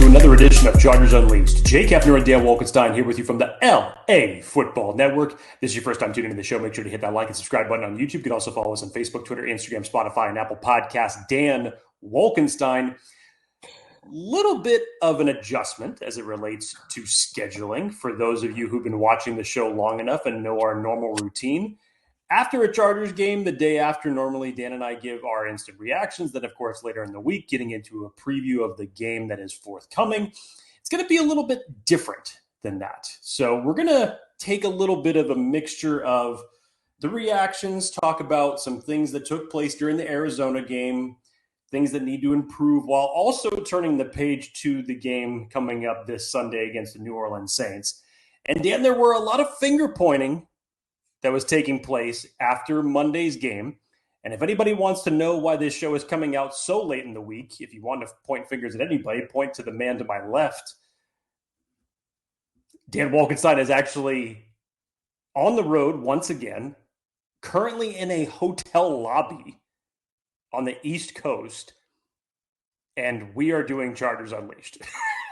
to another edition of Chargers Unleashed. Jake Hefner and Dale Wolkenstein here with you from the LA Football Network. This is your first time tuning into the show. Make sure to hit that like and subscribe button on YouTube. You can also follow us on Facebook, Twitter, Instagram, Spotify, and Apple Podcasts. Dan Wolkenstein. Little bit of an adjustment as it relates to scheduling for those of you who've been watching the show long enough and know our normal routine. After a Chargers game, the day after, normally Dan and I give our instant reactions. Then, of course, later in the week, getting into a preview of the game that is forthcoming. It's going to be a little bit different than that. So we're going to take a little bit of a mixture of the reactions, talk about some things that took place during the Arizona game, things that need to improve, while also turning the page to the game coming up this Sunday against the New Orleans Saints. And Dan, there were a lot of finger pointing that was taking place after Monday's game. And if anybody wants to know why this show is coming out so late in the week, if you want to point fingers at anybody, point to the man to my left. Dan Wolkenstein is actually on the road once again, currently in a hotel lobby on the East Coast, and we are doing Chargers Unleashed.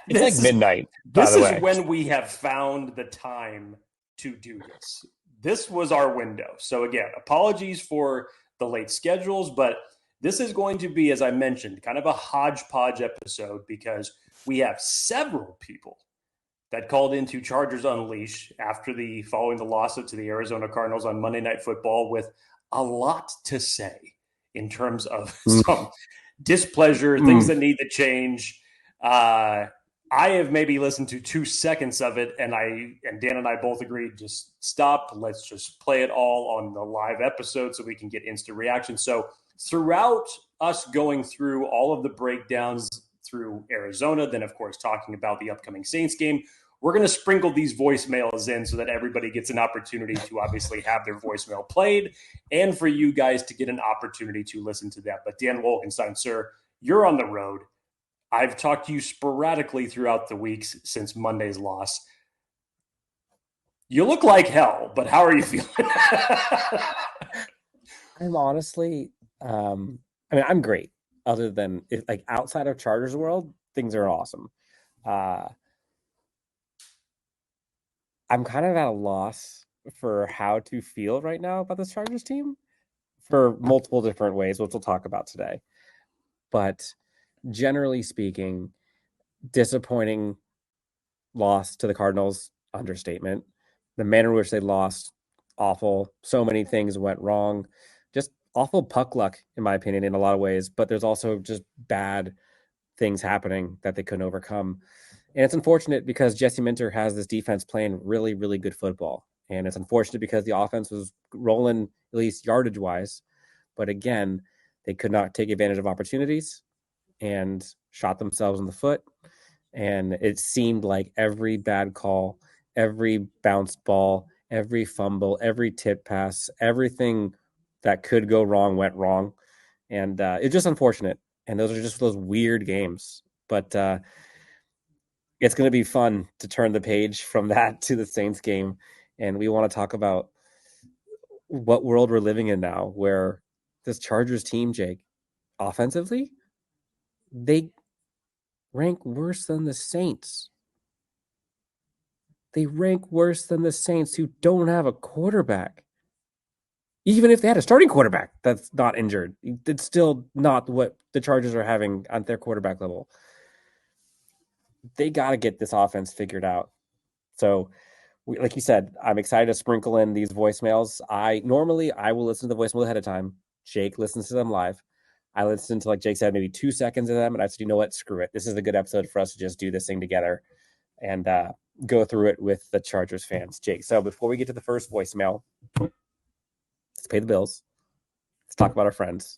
It's like midnight. This is when we have found the time to do this. This was our window. So again, apologies for the late schedules, but this is going to be, as I mentioned, kind of a hodgepodge episode because we have several people that called into Chargers Unleashed following the loss to the Arizona Cardinals on Monday Night Football with a lot to say in terms of some displeasure, things that need to change. I have maybe listened to 2 seconds of it, and Dan and I both agreed, just stop. Let's just play it all on the live episode so we can get instant reaction. So throughout us going through all of the breakdowns through Arizona, then of course talking about the upcoming Saints game, we're going to sprinkle these voicemails in so that everybody gets an opportunity to obviously have their voicemail played and for you guys to get an opportunity to listen to that. But Dan Wolkenstein, sir, you're on the road. I've talked to you sporadically throughout the weeks since Monday's loss. You look like hell, but how are you feeling? I'm honestly, I'm great. Other than outside of Chargers world, things are awesome. I'm kind of at a loss for how to feel right now about this Chargers team for multiple different ways, which we'll talk about today. But generally speaking, disappointing loss to the Cardinals, understatement. The manner in which they lost, awful. So many things went wrong. Just awful puck luck, in my opinion, in a lot of ways. But there's also just bad things happening that they couldn't overcome. And it's unfortunate because Jesse Minter has this defense playing really, really good football. And it's unfortunate because the offense was rolling, at least yardage-wise. But again, they could not take advantage of opportunities and shot themselves in the foot. And it seemed like every bad call, every bounced ball, every fumble, every tip pass, everything that could go wrong went wrong. And it's just unfortunate. And those are just those weird games. But it's going to be fun to turn the page from that to the Saints game. And we want to talk about what world we're living in now, where this Chargers team, Jake, offensively, they rank worse than the Saints. They rank worse than the Saints, who don't have a quarterback. Even if they had a starting quarterback that's not injured, it's still not what the Chargers are having at their quarterback level. They got to get this offense figured out. So, like you said, I'm excited to sprinkle in these voicemails. I will listen to the voicemail ahead of time. Jake listens to them live. I listened to, like Jake said, maybe 2 seconds of them, and I said, you know what, screw it. This is a good episode for us to just do this thing together and go through it with the Chargers fans. Jake, so before we get to the first voicemail, let's pay the bills. Let's talk about our friends.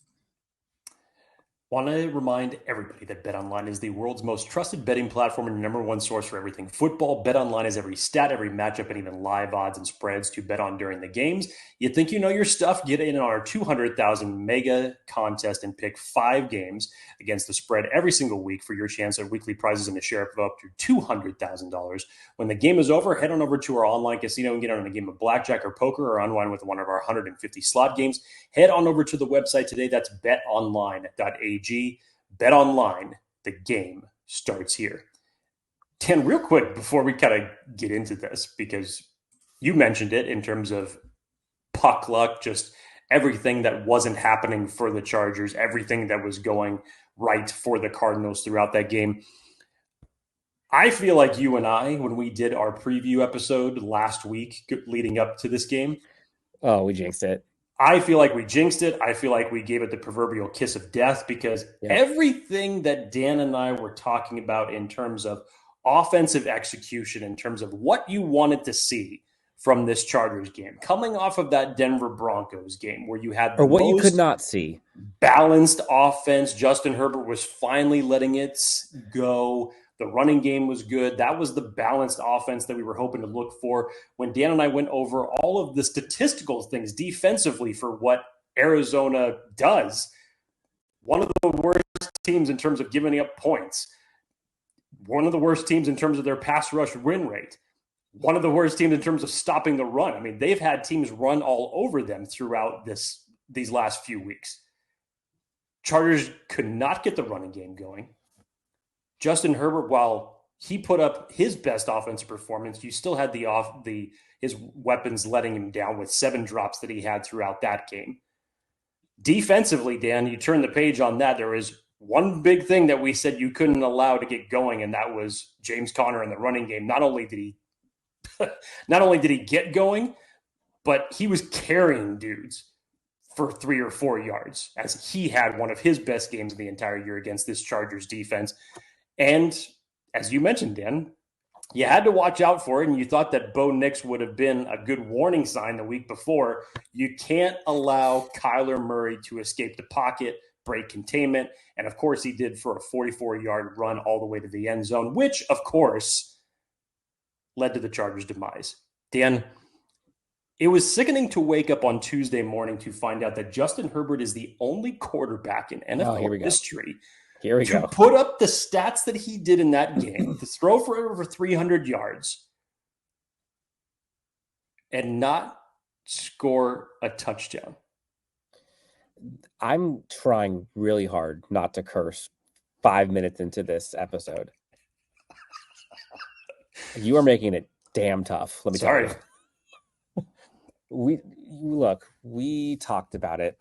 Want to remind everybody that BetOnline is the world's most trusted betting platform and number one source for everything football. BetOnline is every stat, every matchup, and even live odds and spreads to bet on during the games. You think you know your stuff? Get in on our 200,000 mega contest and pick 5 games against the spread every single week for your chance at weekly prizes and a share of up to $200,000. When the game is over, head on over to our online casino and get on a game of blackjack or poker or unwind with one of our 150 slot games. Head on over to the website today. That's betonline.ag. BetOnline, the game starts here. Dan, real quick before we kind of get into this, because you mentioned it in terms of puck luck, just everything that wasn't happening for the Chargers, everything that was going right for the Cardinals throughout that game. I feel like you and I, when we did our preview episode last week leading up to this game, we jinxed it. I feel like we jinxed it. I feel like we gave it the proverbial kiss of death because everything that Dan and I were talking about in terms of offensive execution, in terms of what you wanted to see from this Chargers game, coming off of that Denver Broncos game where you had or what you could not see, balanced offense. Justin Herbert was finally letting it go. The running game was good. That was the balanced offense that we were hoping to look for. When Dan and I went over all of the statistical things defensively for what Arizona does, one of the worst teams in terms of giving up points, one of the worst teams in terms of their pass rush win rate, one of the worst teams in terms of stopping the run. I mean, they've had teams run all over them throughout these last few weeks. Chargers could not get the running game going. Justin Herbert, while he put up his best offensive performance, you still had his weapons letting him down with 7 drops that he had throughout that game. Defensively, Dan, you turn the page on that. There is one big thing that we said you couldn't allow to get going, and that was James Conner in the running game. Not only did he get going, but he was carrying dudes for 3 or 4 yards, as he had one of his best games of the entire year against this Chargers defense. And as you mentioned, Dan, you had to watch out for it, and you thought that Bo Nix would have been a good warning sign the week before. You can't allow Kyler Murray to escape the pocket, break containment, and of course he did for a 44-yard run all the way to the end zone, which, of course, led to the Chargers' demise. Dan, it was sickening to wake up on Tuesday morning to find out that Justin Herbert is the only quarterback in NFL history to put up the stats that he did in that game, to throw for over 300 yards and not score a touchdown. I'm trying really hard not to curse 5 minutes into this episode. You are making it damn tough. Let me tell you. We talked about it.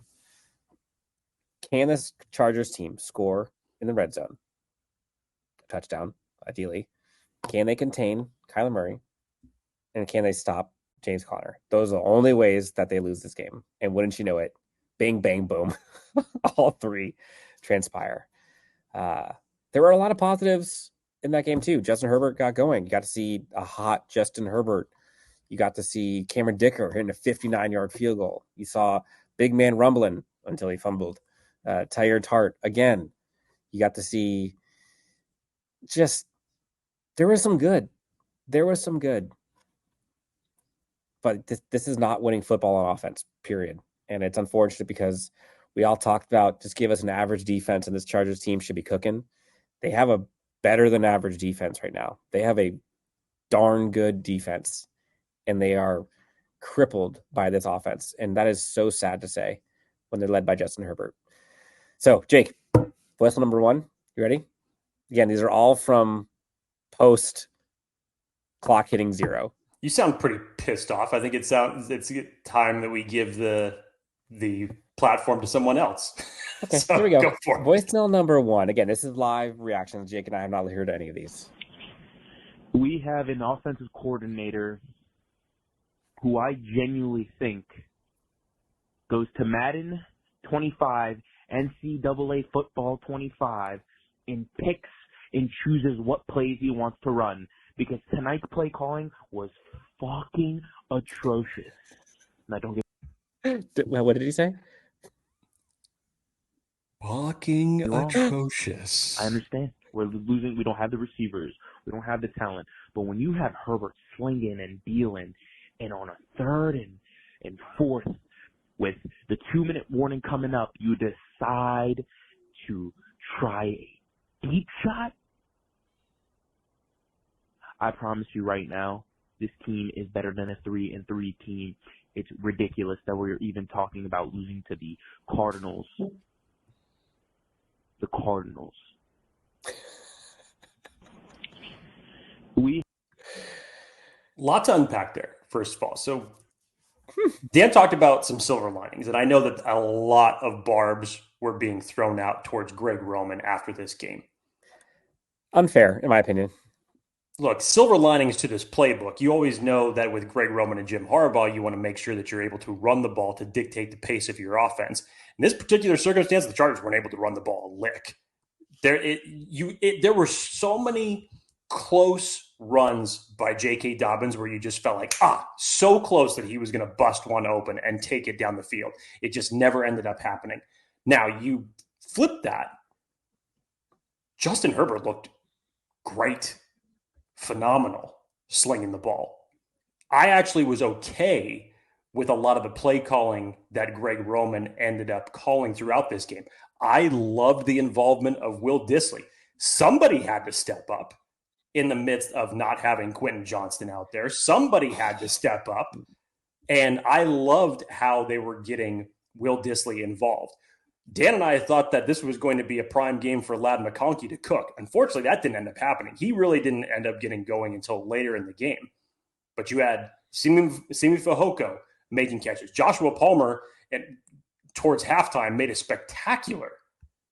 Can this Chargers team score in the red zone? Touchdown, ideally. Can they contain Kyler Murray? And can they stop James Conner? Those are the only ways that they lose this game. And wouldn't you know it, bang, bang, boom. All 3 transpire. There were a lot of positives in that game too. Justin Herbert got going. You got to see a hot Justin Herbert. You got to see Cameron Dicker hitting a 59-yard field goal. You saw big man rumbling until he fumbled. Tyler Hart again. You got to see there was some good. But this is not winning football on offense, period. And it's unfortunate because we all talked about just give us an average defense and this Chargers team should be cooking. They have a better than average defense right now. They have a darn good defense, and they are crippled by this offense. And that is so sad to say when they're led by Justin Herbert. So, Jake, voicemail number 1. You ready? Again, these are all from post clock hitting 0. You sound pretty pissed off. I think it's time that we give the platform to someone else. Okay, so here we go. Voicemail number 1. Again, this is live reactions. Jake and I have not heard any of these. We have an offensive coordinator who I genuinely think goes to Madden 25, NCAA football 25, and picks and chooses what plays he wants to run. Because tonight's play calling was fucking atrocious. And I don't get. What did he say? Fucking atrocious. I understand. We're losing. We don't have the receivers. We don't have the talent. But when you have Herbert slinging and dealing, and on a 3rd and 4th, with the 2-minute warning coming up, you decide to try a deep shot. I promise you right now, this team is better than a 3-3 team. It's ridiculous that we're even talking about losing to the Cardinals. The Cardinals. Lot to unpack there, first of all. So Dan talked about some silver linings, and I know that a lot of barbs were being thrown out towards Greg Roman after this game. Unfair, in my opinion. Look, silver linings to this playbook. You always know that with Greg Roman and Jim Harbaugh, you want to make sure that you're able to run the ball to dictate the pace of your offense. In this particular circumstance, the Chargers weren't able to run the ball a lick. There were so many close runs by J.K. Dobbins where you just felt like, so close that he was going to bust one open and take it down the field. It just never ended up happening. Now, you flip that. Justin Herbert looked great, phenomenal, slinging the ball. I actually was okay with a lot of the play calling that Greg Roman ended up calling throughout this game. I loved the involvement of Will Dissly. Somebody had to step up in the midst of not having Quentin Johnston out there. Somebody had to step up. And I loved how they were getting Will Dissly involved. Dan and I thought that this was going to be a prime game for Ladd McConkey to cook. Unfortunately, that didn't end up happening. He really didn't end up getting going until later in the game. But you had Simi Fehoko making catches. Joshua Palmer, towards halftime, made a spectacular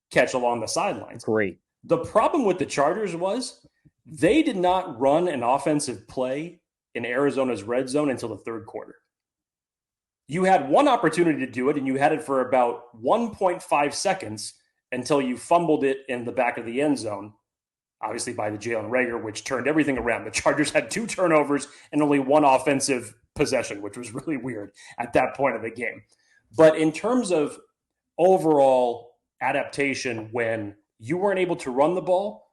catch along the sidelines. Great. The problem with the Chargers was they did not run an offensive play in Arizona's red zone until the third quarter. You had one opportunity to do it, and you had it for about 1.5 seconds until you fumbled it in the back of the end zone, obviously by the Jalen Reagor, which turned everything around. The Chargers had 2 turnovers and only 1 offensive possession, which was really weird at that point of the game. But in terms of overall adaptation, when you weren't able to run the ball,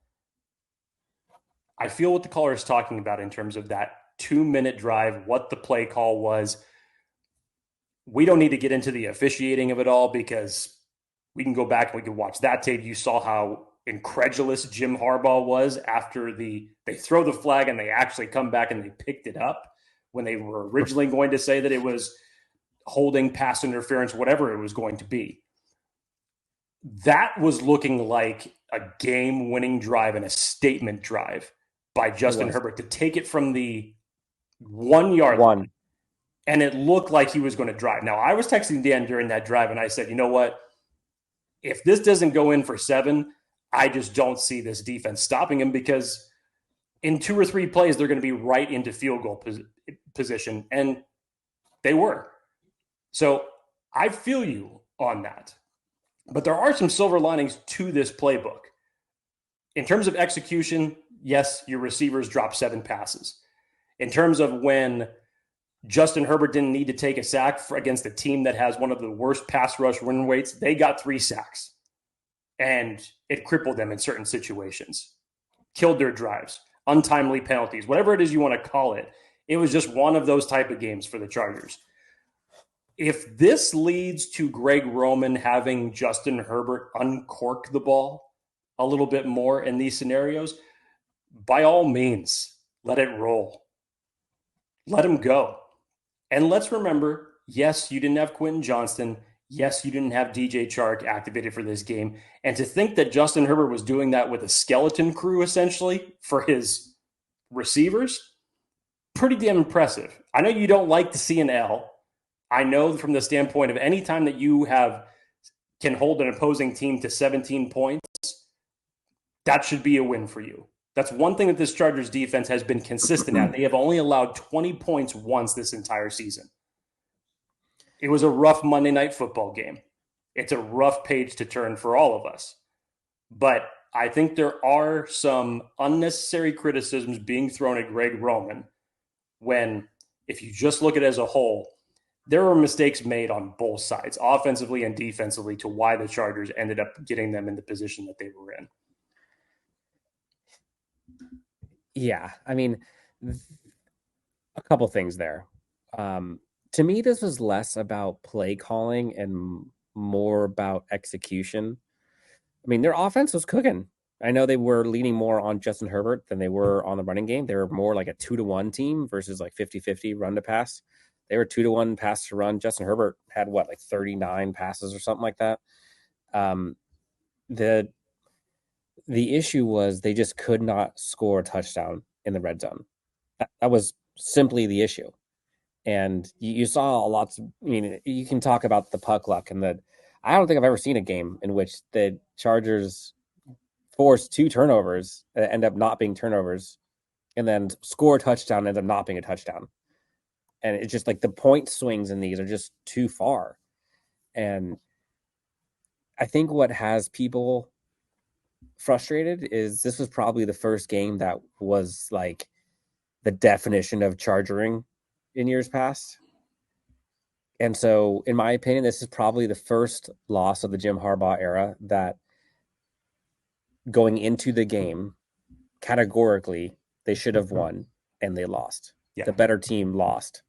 I feel what the caller is talking about in terms of that 2-minute drive, what the play call was. We don't need to get into the officiating of it all because we can go back and we can watch that tape. You saw how incredulous Jim Harbaugh was after they throw the flag and they actually come back and they picked it up when they were originally going to say that it was holding, pass interference, whatever it was going to be. That was looking like a game-winning drive and a statement drive by Justin Herbert to take it from the 1-yard line. And it looked like he was going to drive. Now, I was texting Dan during that drive, and I said, you know what? If this doesn't go in for 7, I just don't see this defense stopping him because in 2 or 3 plays, they're going to be right into field goal position. And they were. So I feel you on that. But there are some silver linings to this playbook. In terms of execution, yes, your receivers dropped 7 passes. In terms of when Justin Herbert didn't need to take a sack against a team that has one of the worst pass rush win rates, they got 3 sacks. And it crippled them in certain situations, killed their drives, untimely penalties, whatever it is you want to call it. It was just one of those type of games for the Chargers. If this leads to Greg Roman having Justin Herbert uncork the ball a little bit more in these scenarios, by all means, let it roll. Let him go. And let's remember, yes, you didn't have Quentin Johnston. Yes, you didn't have DJ Chark activated for this game. And to think that Justin Herbert was doing that with a skeleton crew, essentially, for his receivers, pretty damn impressive. I know you don't like to see an L. I know from the standpoint of any time that you can hold an opposing team to 17 points, that should be a win for you. That's one thing that this Chargers defense has been consistent at. They have only allowed 20 points once this entire season. It was a rough Monday Night Football game. It's a rough page to turn for all of us. But I think there are some unnecessary criticisms being thrown at Greg Roman when, if you just look at it as a whole, there were mistakes made on both sides, offensively and defensively, to why the Chargers ended up getting them in the position that they were in. Yeah, I mean, a couple things there. To me, this was less about play calling and more about execution. I mean, their offense was cooking. I know they were leaning more on Justin Herbert than they were on the running game. They were more like a 2-to-1 team versus like 50-50 run to pass. They were 2-to-1 pass to run. Justin Herbert had like 39 passes or something like that. The issue was they just could not score a touchdown in the red zone. That was simply the issue. And you saw lots. You can talk about the puck luck and the. I don't think I've ever seen a game in which the Chargers force 2 turnovers that end up not being turnovers, and then score a touchdown and ends up not being a touchdown. And it's just like the point swings in these are just too far. And I think what has people frustrated is this was probably the first game that was like the definition of chargering in years past. And so, in my opinion, this is probably the first loss of the Jim Harbaugh era that going into the game, categorically, they should have won and they lost. Yeah. The better team lost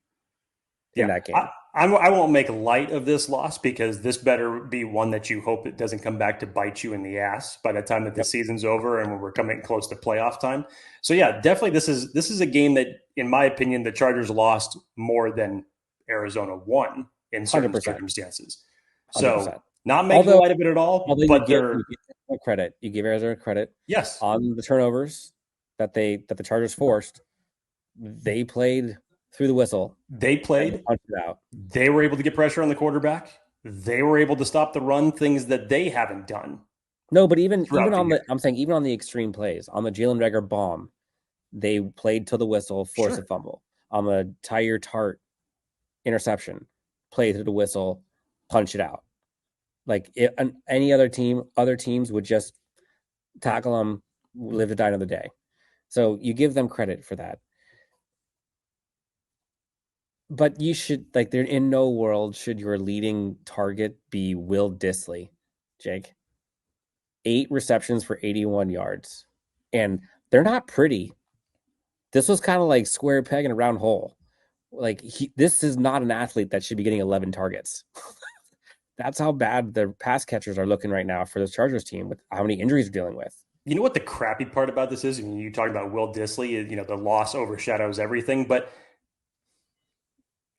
in that game. I won't make light of this loss because this better be one that you hope it doesn't come back to bite you in the ass by the time that the season's over and when we're coming close to playoff time. So yeah, definitely this is a game that, in my opinion, the Chargers lost more than Arizona won in certain 100%. circumstances. 100%. So not making light of it at all, but you give credit. You give Arizona credit. Yes. On the turnovers that the Chargers forced, they played through the whistle. They played. Punched it out. They were able to get pressure on the quarterback. They were able to stop the run, things that they haven't done. No, but even on the extreme plays, on the Jalen Reagor bomb, they played to the whistle, forced a fumble. On the Tyre Tart interception, played to the whistle, punch it out. Like any other teams would just tackle them, live to die another day. So you give them credit for that. But you should, like, there in no world should your leading target be Will Dissly, Jake. 8 receptions for 81 yards. And they're not pretty. This was kind of like square peg in a round hole. Like, this is not an athlete that should be getting 11 targets. That's how bad the pass catchers are looking right now for this Chargers team with how many injuries they're dealing with. You know what the crappy part about this is? I mean, you talk about Will Dissly, the loss overshadows everything, but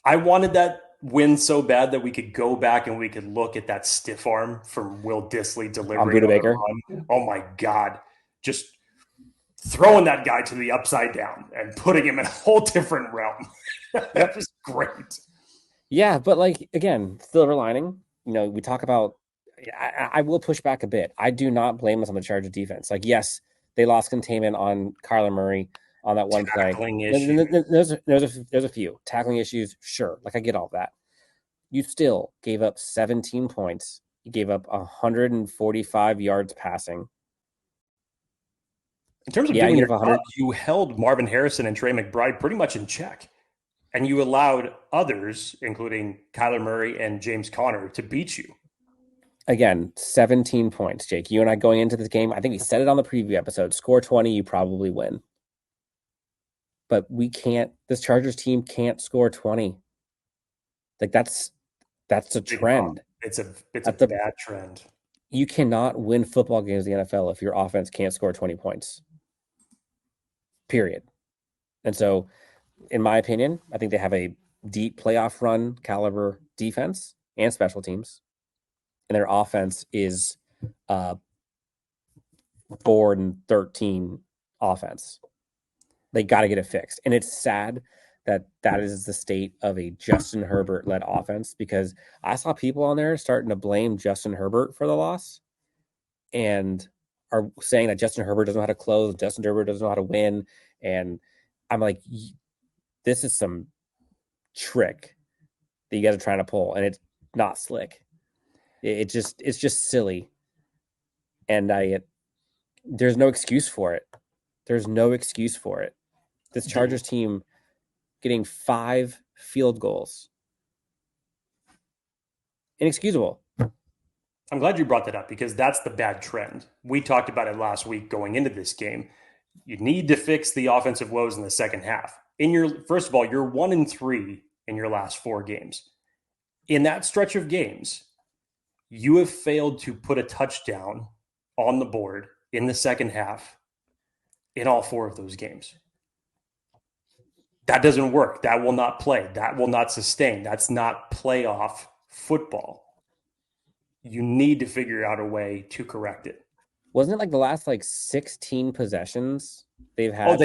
I wanted that win so bad that we could go back and we could look at that stiff arm from Will Dissly delivering on Baker. Oh my God. Just throwing that guy to the upside down and putting him in a whole different realm. That was great. Yeah, but like, again, silver lining, we talk about, I will push back a bit. I do not blame us on the Charger defense. Like, yes, they lost containment on Kyler Murray on that one play. There's a few tackling issues. Sure. Like, I get all that. You still gave up 17 points. You gave up 145 yards passing. In terms of doing your job, you held Marvin Harrison and Trey McBride pretty much in check. And you allowed others, including Kyler Murray and James Conner, to beat you. Again, 17 points, Jake. You and I going into this game, I think we said it on the preview episode, score 20, you probably win. But this Chargers team can't score 20. Like, that's a trend. It's a bad trend. You cannot win football games in the NFL if your offense can't score 20 points. Period. And so, in my opinion, I think they have a deep playoff run caliber defense and special teams. And their offense is 4-13 offense. They got to get it fixed. And it's sad that is the state of a Justin Herbert-led offense, because I saw people on there starting to blame Justin Herbert for the loss and are saying that Justin Herbert doesn't know how to close, Justin Herbert doesn't know how to win. And I'm like, this is some trick that you guys are trying to pull, and it's not slick. It's just silly. And there's no excuse for it. There's no excuse for it. This Chargers team getting 5 field goals. Inexcusable. I'm glad you brought that up, because that's the bad trend. We talked about it last week going into this game. You need to fix the offensive woes in the second half. First of all, you're 1-3 in your last 4 games. In that stretch of games, you have failed to put a touchdown on the board in the second half in all 4 of those games. That doesn't work. That will not play. That will not sustain. That's not playoff football. You need to figure out a way to correct it. Wasn't it like the last 16 possessions they've had.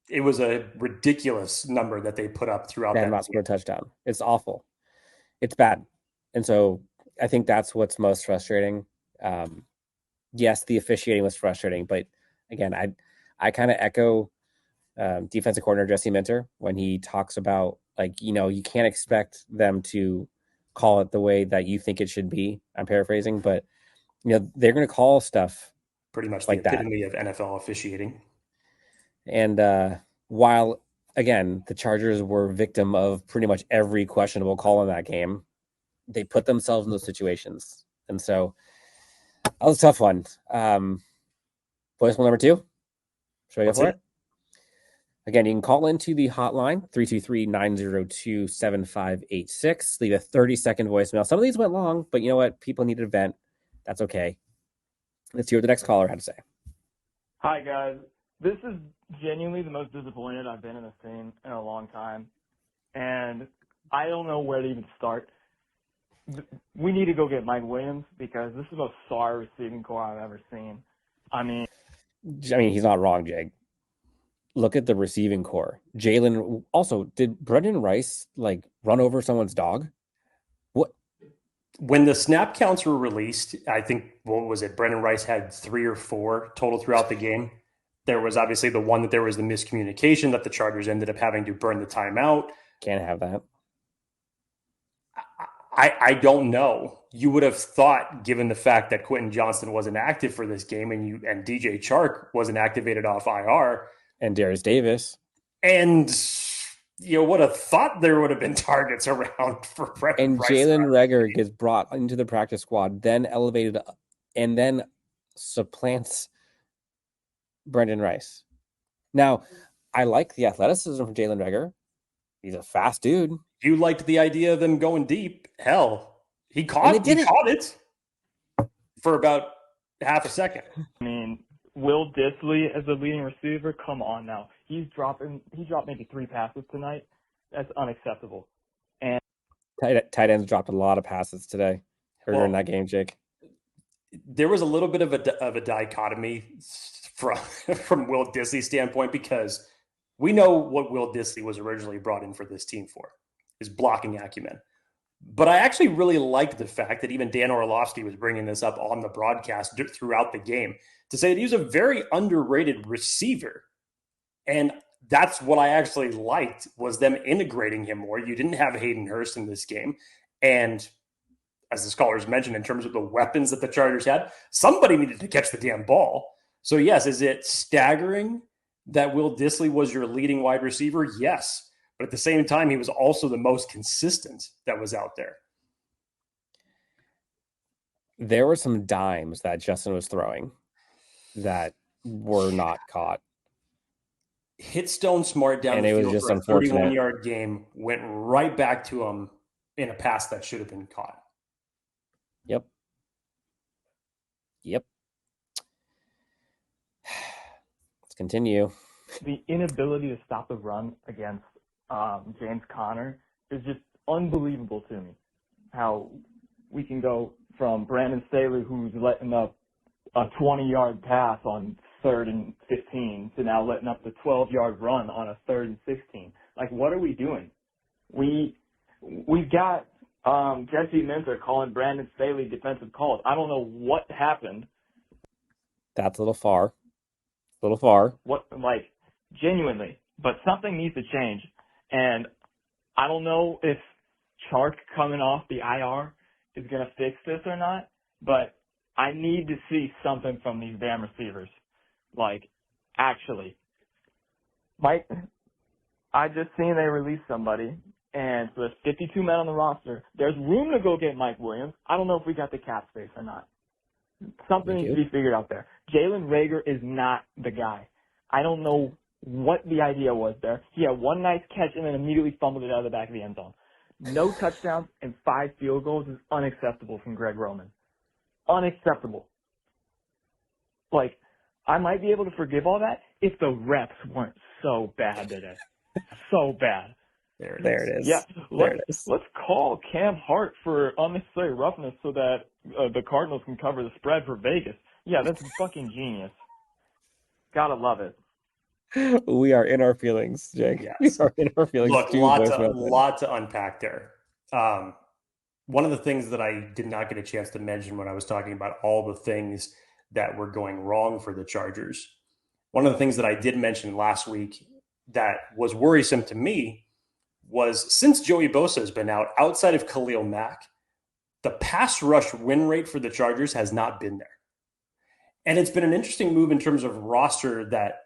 It was a ridiculous number that they put up throughout They have that not scored a touchdown. It's awful. It's bad. And so I think that's what's most frustrating. Yes, the officiating was frustrating, but again, I kind of echo defensive coordinator Jesse Minter when he talks about, like, you can't expect them to call it the way that you think it should be. I'm paraphrasing, but they're going to call stuff pretty much like the epitome of NFL officiating. And while, again, the Chargers were victim of pretty much every questionable call in that game, they put themselves in those situations. And so that was a tough one. Voicemail number 2. Should I go for it? Again, you can call into the hotline, 323-902-7586. Leave a 30-second voicemail. Some of these went long, but you know what? People needed to vent. That's okay. Let's hear what the next caller had to say. Hi, guys. This is genuinely the most disappointed I've been in this team in a long time. And I don't know where to even start. We need to go get Mike Williams because this is the most sorry receiving core I've ever seen. I mean, he's not wrong, Jake. Look at the receiving core. Jalen. Also, did Brenden Rice run over someone's dog? What? When the snap counts were released, I think, what was it? Brenden Rice had 3 or 4 total throughout the game. There was obviously the one that there was the miscommunication that the Chargers ended up having to burn the timeout. Can't have that. I don't know. You would have thought, given the fact that Quentin Johnston wasn't active for this game and DJ Chark wasn't activated off IR, and Darius Davis, and you would have thought there would have been targets around for Brett. And Jalen Reagor gets brought into the practice squad, then elevated, and then supplants Brenden Rice. Now, I like the athleticism from Jalen Reagor. He's a fast dude. You liked the idea of them going deep. Hell, he caught it for about half a second. I mean, Will Dissly as the leading receiver, come on now. He dropped maybe 3 passes tonight. That's unacceptable. And tight ends dropped a lot of passes today. During that game, Jake. There was a little bit of a dichotomy from Will Dissly's standpoint, because we know what Will Dissly was originally brought in for this team for, his blocking acumen. But I actually really liked the fact that even Dan Orlovsky was bringing this up on the broadcast throughout the game to say that he was a very underrated receiver. And that's what I actually liked, was them integrating him more. You didn't have Hayden Hurst in this game. And as the scholars mentioned, in terms of the weapons that the Chargers had, somebody needed to catch the damn ball. So yes, is it staggering that Will Dissly was your leading wide receiver? Yes. But at the same time, he was also the most consistent that was out there. There were some dimes that Justin was throwing that were not caught. Hit Stone Smart down and the it was field just for a unfortunate. 31-yard game, went right back to him in a pass that should have been caught. Yep. Let's continue. The inability to stop the run against James Conner is just unbelievable to me. How we can go from Brandon Staley, who's letting up a 20-yard pass on 3rd and 15, to now letting up the 12-yard run on a 3rd and 16. Like, what are we doing? We've got Jesse Minter calling Brandon Staley defensive calls. I don't know what happened. That's a little far. What, genuinely. But something needs to change. And I don't know if Chark coming off the IR is going to fix this or not, but I need to see something from these damn receivers. Actually. Mike, I just seen they released somebody, and so there's 52 men on the roster. There's room to go get Mike Williams. I don't know if we got the cap space or not. Something needs to be figured out there. Jalen Reagor is not the guy. I don't know what the idea was there. He had one nice catch and then immediately fumbled it out of the back of the end zone. No touchdowns and 5 field goals is unacceptable from Greg Roman. Unacceptable. I might be able to forgive all that if the reps weren't so bad today. So bad. There it is. Yeah, let's call Cam Hart for unnecessary roughness so that the Cardinals can cover the spread for Vegas. Yeah, that's fucking genius. Gotta love it. We are in our feelings, Jake. Yes. We are in our feelings. Look, lot to unpack there. One of the things that I did not get a chance to mention when I was talking about all the things that were going wrong for the Chargers, one of the things that I did mention last week that was worrisome to me was since Joey Bosa has been out, outside of Khalil Mack, the pass rush win rate for the Chargers has not been there. And it's been an interesting move in terms of roster that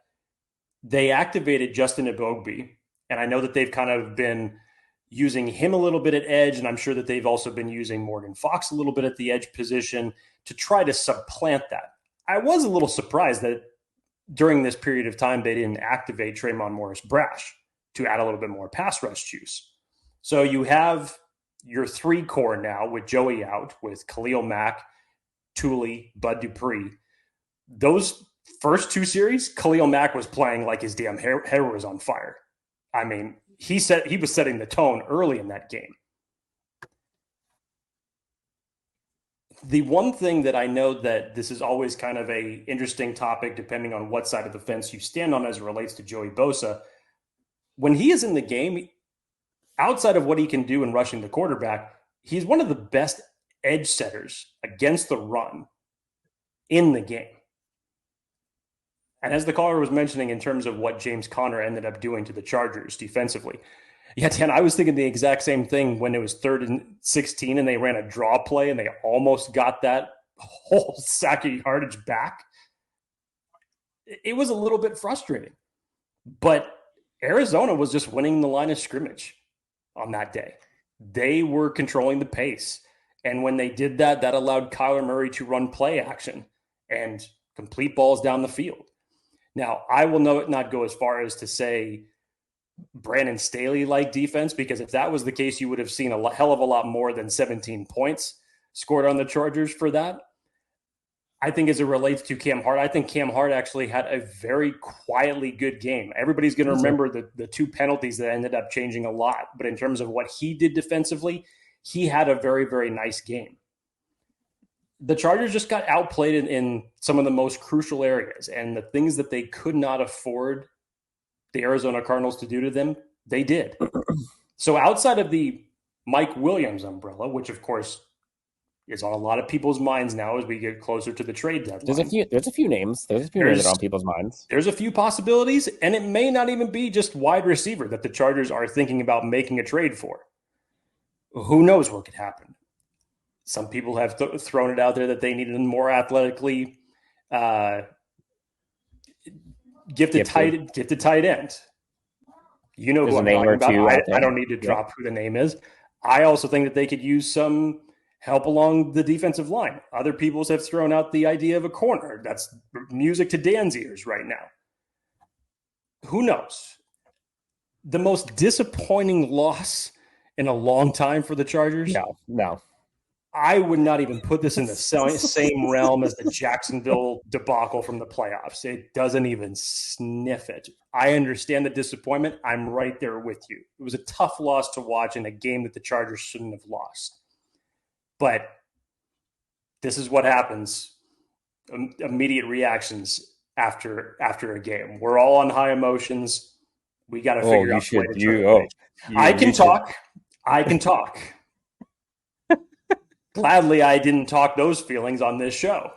they activated Justin Eboigbe, and I know that they've kind of been using him a little bit at edge, and I'm sure that they've also been using Morgan Fox a little bit at the edge position to try to supplant that. I was a little surprised that during this period of time they didn't activate Tremont Morris-Brash to add a little bit more pass rush juice. So you have your three core now with Joey out, with Khalil Mack, Tuli, Bud Dupree. Those first two series, Khalil Mack was playing like his damn hair was on fire. I mean, he was setting the tone early in that game. The one thing that I know that this is always kind of a interesting topic, depending on what side of the fence you stand on as it relates to Joey Bosa, when he is in the game, outside of what he can do in rushing the quarterback, he's one of the best edge setters against the run in the game. And as the caller was mentioning in terms of what James Conner ended up doing to the Chargers defensively, yeah, Dan, I was thinking the exact same thing when it was 3rd and 16 and they ran a draw play and they almost got that whole sack of yardage back. It was a little bit frustrating. But Arizona was just winning the line of scrimmage on that day. They were controlling the pace. And when they did that, that allowed Kyler Murray to run play action and complete balls down the field. Now, I will not go as far as to say Brandon Staley-like defense, because if that was the case, you would have seen a hell of a lot more than 17 points scored on the Chargers for that. I think as it relates to Cam Hart, I think Cam Hart actually had a very quietly good game. Everybody's going to remember the two penalties that ended up changing a lot. But in terms of what he did defensively, he had a very, very nice game. The Chargers just got outplayed in some of the most crucial areas, and the things that they could not afford the Arizona Cardinals to do to them, they did. So outside of the Mike Williams umbrella, which of course is on a lot of people's minds now as we get closer to the trade deadline. There's a few names. There's a few names that are on people's minds. There's a few possibilities, and it may not even be just wide receiver that the Chargers are thinking about making a trade for. Who knows what could happen? Some people have thrown it out there that they needed a more athletically gifted tight end. You know who I'm talking about. I don't need to drop who the name is. I also think that they could use some help along the defensive line. Other people have thrown out the idea of a corner. That's music to Dan's ears right now. Who knows? The most disappointing loss in a long time for the Chargers? No. I would not even put this in the same realm as the Jacksonville debacle from the playoffs. It doesn't even sniff it. I understand the disappointment. I'm right there with you. It was a tough loss to watch in a game that the Chargers shouldn't have lost. But this is what happens. Immediate reactions after a game. We're all on high emotions. We got to figure out a way to turn I can talk. Gladly, I didn't talk those feelings on this show,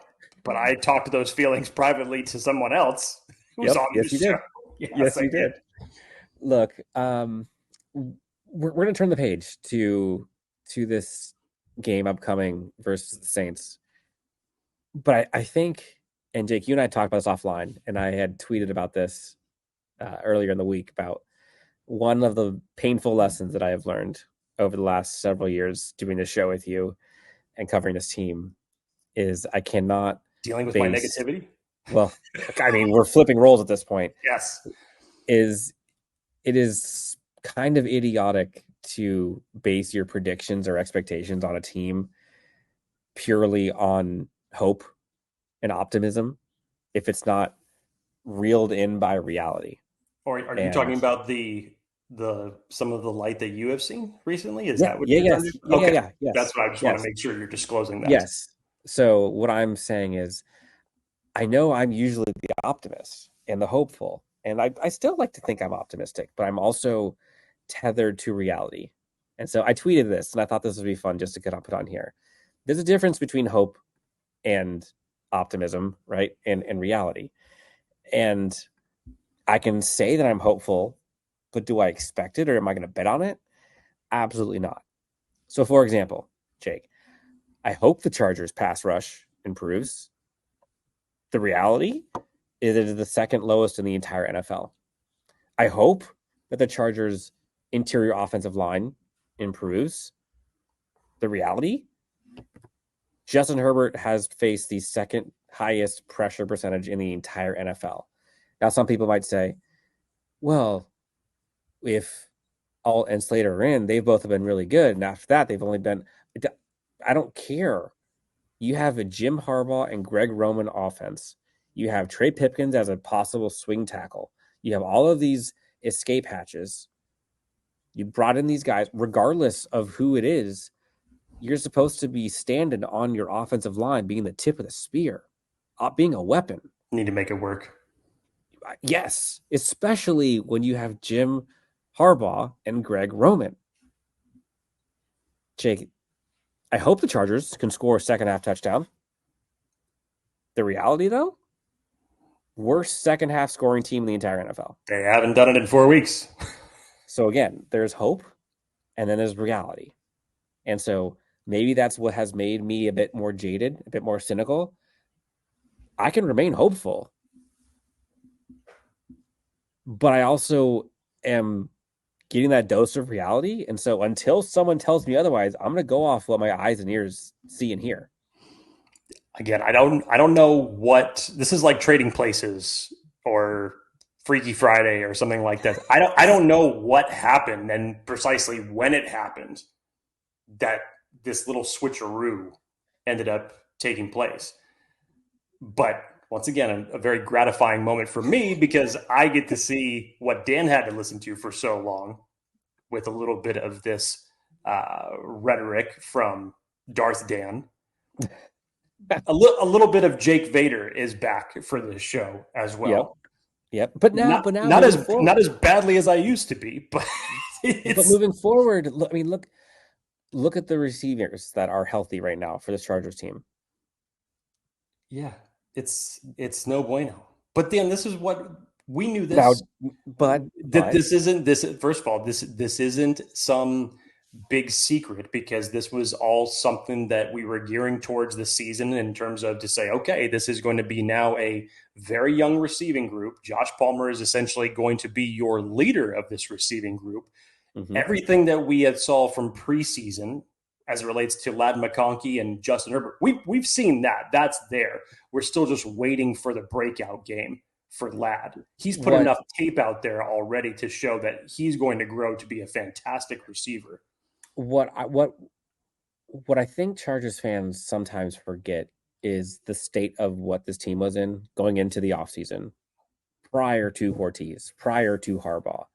but I talked those feelings privately to someone else who's on this show. Yes, you did. Look, we're going to turn the page to this game upcoming versus the Saints. But I think, and Jake, you and I talked about this offline, and I had tweeted about this earlier in the week about one of the painful lessons that I have learned over the last several years doing this show with you and covering this team is I cannot dealing with my negativity. Well, I mean, we're flipping roles at this point. Yes. It is kind of idiotic to base your predictions or expectations on a team purely on hope and optimism if it's not reeled in by reality. Or are you talking about some of the light that you have seen recently? Is that what yes. Okay. Yes. That's what I just want to make sure you're disclosing that. Yes. So what I'm saying is I know I'm usually the optimist and the hopeful, and I still like to think I'm optimistic, but I'm also tethered to reality. And so I tweeted this, and I thought this would be fun just to put on here. There's a difference between hope and optimism, right? And reality. And I can say that I'm hopeful, but do I expect it or am I going to bet on it? Absolutely not. So, for example, Jake, I hope the Chargers pass rush improves. The reality is it is the second lowest in the entire NFL. I hope that the Chargers' interior offensive line improves. The reality, Justin Herbert has faced the second highest pressure percentage in the entire NFL. Now, some people might say, well, if Alt and Slater are in, they both have been really good. And after that, they've only been, I don't care. You have a Jim Harbaugh and Greg Roman offense. You have Trey Pipkins as a possible swing tackle. You have all of these escape hatches. You brought in these guys, regardless of who it is, you're supposed to be standing on your offensive line, being the tip of the spear, being a weapon. Need to make it work. Yes, especially when you have Jim Harbaugh and Greg Roman. Jake, I hope the Chargers can score a second half touchdown. The reality, though, worst second half scoring team in the entire NFL. They haven't done it in 4 weeks. So again, there's hope and then there's reality. And so maybe that's what has made me a bit more jaded, a bit more cynical. I can remain hopeful, but I also am getting that dose of reality. And so until someone tells me otherwise, I'm going to go off what my eyes and ears see and hear. Again, I don't know what this is, like trading places or Freaky Friday or something like that. I don't know what happened and precisely when it happened that this little switcheroo ended up taking place. But once again, a very gratifying moment for me because I get to see what Dan had to listen to for so long with a little bit of this rhetoric from Darth Dan. A little bit of Jake Vader is back for this show as well. Yep. But now, not as badly as I used to be, but moving forward, I mean, look at the receivers that are healthy right now for this Chargers team. Yeah, it's no bueno. But Dan, this is what we knew. This, now, but this isn't this. First of all, this isn't some big secret because this was all something that we were gearing towards the season in terms of to say, okay, this is going to be now a very young receiving group. Josh Palmer is essentially going to be your leader of this receiving group. Mm-hmm. Everything that we had saw from preseason as it relates to Ladd McConkey and Justin Herbert, we've seen that. That's there. We're still just waiting for the breakout game for Ladd. He's put enough tape out there already to show that he's going to grow to be a fantastic receiver. What I think Chargers fans sometimes forget is the state of what this team was in going into the offseason prior to Ortiz, prior to Harbaugh,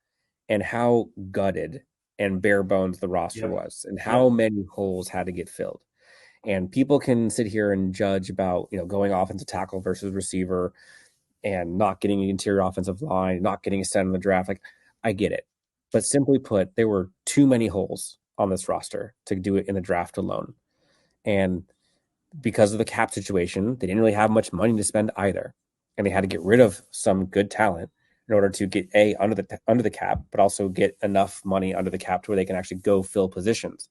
and how gutted and bare bones the roster was and how many holes had to get filled. And people can sit here and judge about, going offensive tackle versus receiver and not getting an interior offensive line, not getting a center in the draft. Like, I get it. But simply put, there were too many holes on this roster to do it in the draft alone. And because of the cap situation, they didn't really have much money to spend either. And they had to get rid of some good talent in order to get under the cap, but also get enough money under the cap to where they can actually go fill positions.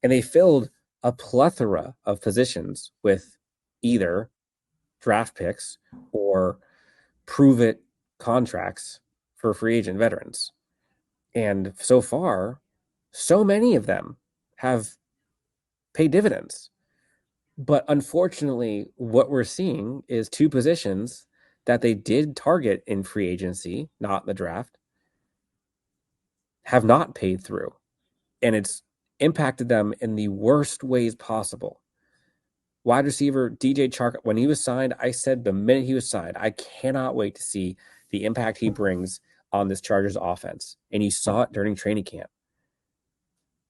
And they filled a plethora of positions with either draft picks or prove-it contracts for free agent veterans. And so far, so many of them have paid dividends. But unfortunately, what we're seeing is two positions that they did target in free agency, not in the draft, have not paid through. And it's impacted them in the worst ways possible. Wide receiver DJ Chark, when he was signed, I said the minute he was signed, I cannot wait to see the impact he brings on this Chargers offense. And you saw it during training camp.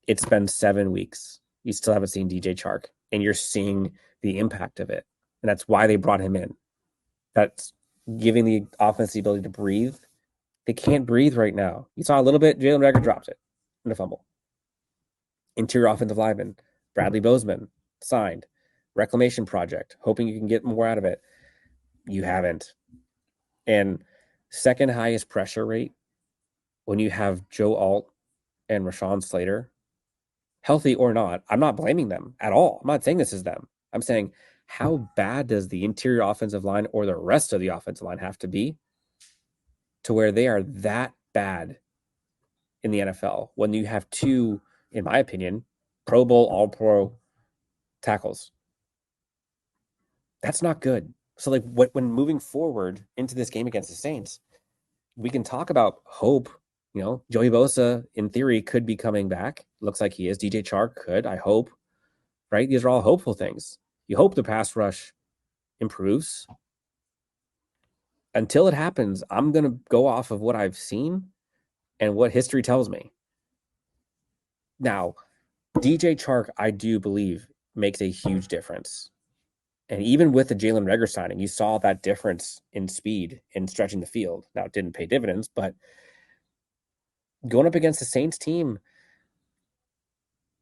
It's been 7 weeks. You still haven't seen DJ Chark, and you're seeing the impact of it. And that's why they brought him in. that's giving the offense the ability to breathe. They can't breathe right now. You saw a little bit. Jalen Reagor dropped it in a fumble. Interior offensive lineman, Bradley Bozeman, signed. Reclamation project, hoping you can get more out of it. You haven't. And second highest pressure rate when you have Joe Alt and Rashawn Slater, healthy or not, I'm not blaming them at all. I'm not saying this is them. I'm saying, how bad does the interior offensive line or the rest of the offensive line have to be to where they are that bad in the NFL when you have two, in my opinion, Pro Bowl, All-Pro tackles? That's not good. So, like, when moving forward into this game against the Saints, we can talk about hope. You know, Joey Bosa, in theory, could be coming back. Looks like he is. DJ Chark could, I hope. Right? These are all hopeful things. You hope the pass rush improves. Until it happens, I'm going to go off of what I've seen and what history tells me. Now, DJ Chark, I do believe, makes a huge difference. And even with the Jalen Reagor signing, you saw that difference in speed in stretching the field. Now, it didn't pay dividends, but going up against the Saints team,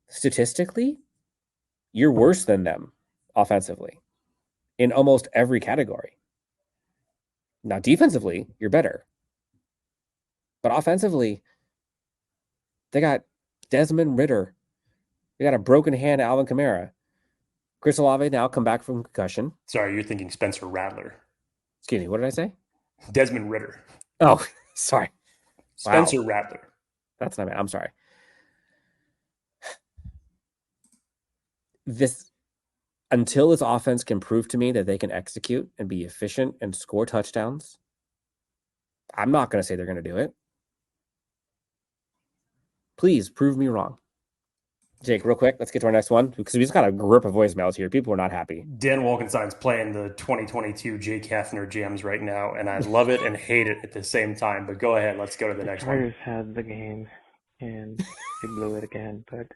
statistically, you're worse than them offensively in almost every category. Now, defensively, you're better. But offensively, they got Desmond Ridder. They got a broken hand, Alvin Kamara. Chris Olave now come back from concussion. Sorry, you're thinking Spencer Rattler. Excuse me, what did I say? Desmond Ridder. Oh, sorry. Spencer Rattler. That's not bad. I'm sorry. Until this offense can prove to me that they can execute and be efficient and score touchdowns, I'm not going to say they're going to do it. Please prove me wrong. Jake, real quick, let's get to our next one because we just got a grip of voicemails here. People are not happy. Dan Wolkenstein's playing the 2022 Jake Hefner jams right now, and I love it and hate it at the same time. But go ahead, let's go to the next one. Chargers had the game, and they blew it again. But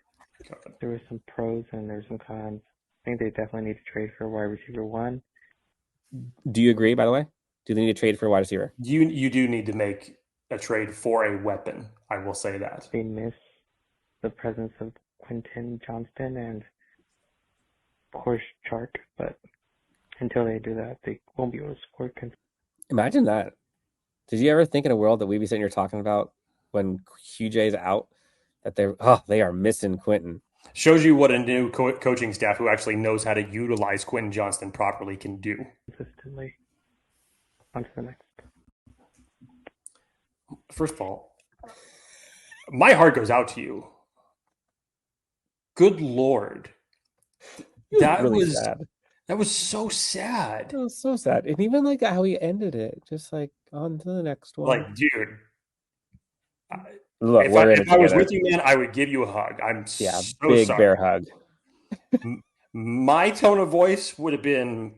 there were some pros and there were some cons. I think they definitely need to trade for wide receiver 1. Do you agree, by the way? Do they need to trade for a wide receiver? You do need to make a trade for a weapon. I will say that. They miss the presence of Quentin Johnston and, of course, Chark. But until they do that, they won't be able to score. Imagine that. Did you ever think in a world that we'd be sitting here talking about when QJ's out, that they are missing Quentin? Shows you what a new coaching staff who actually knows how to utilize Quentin Johnston properly can do. Consistently. On to the next. First of all, my heart goes out to you. Good Lord. That really was sad. That was so sad. It was so sad. And even like how he ended it, just like on to the next one. Like, dude. Look, if I was with you, man, I would give you a hug. I'm so big sorry. bear hug. My tone of voice would have been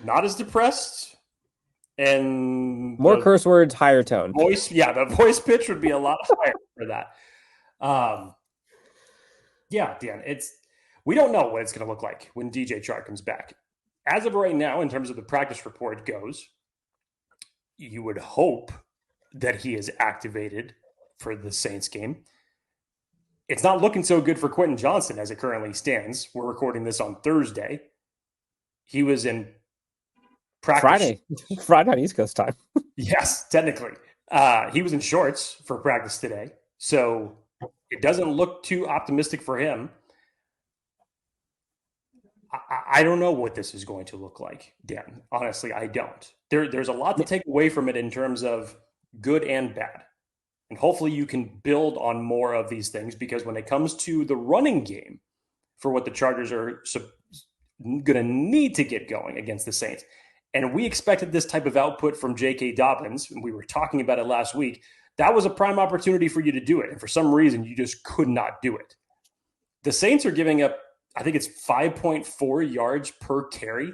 not as depressed and more curse words, higher tone. The voice pitch would be a lot higher for that. Yeah, Dan, we don't know what it's going to look like when DJ Chark comes back. As of right now, in terms of the practice report goes, you would hope that he is activated for the Saints game. It's not looking so good for Quentin Johnston as it currently stands. We're recording this on Thursday. He was in practice. Friday on East Coast time. Yes, technically. He was in shorts for practice today. So it doesn't look too optimistic for him. I don't know what this is going to look like, Dan. Honestly, I don't. There's a lot to take away from it in terms of good and bad. And hopefully you can build on more of these things because when it comes to the running game for what the Chargers are going to need to get going against the Saints, and we expected this type of output from J.K. Dobbins, and we were talking about it last week, that was a prime opportunity for you to do it. And for some reason, you just could not do it. The Saints are giving up, I think it's 5.4 yards per carry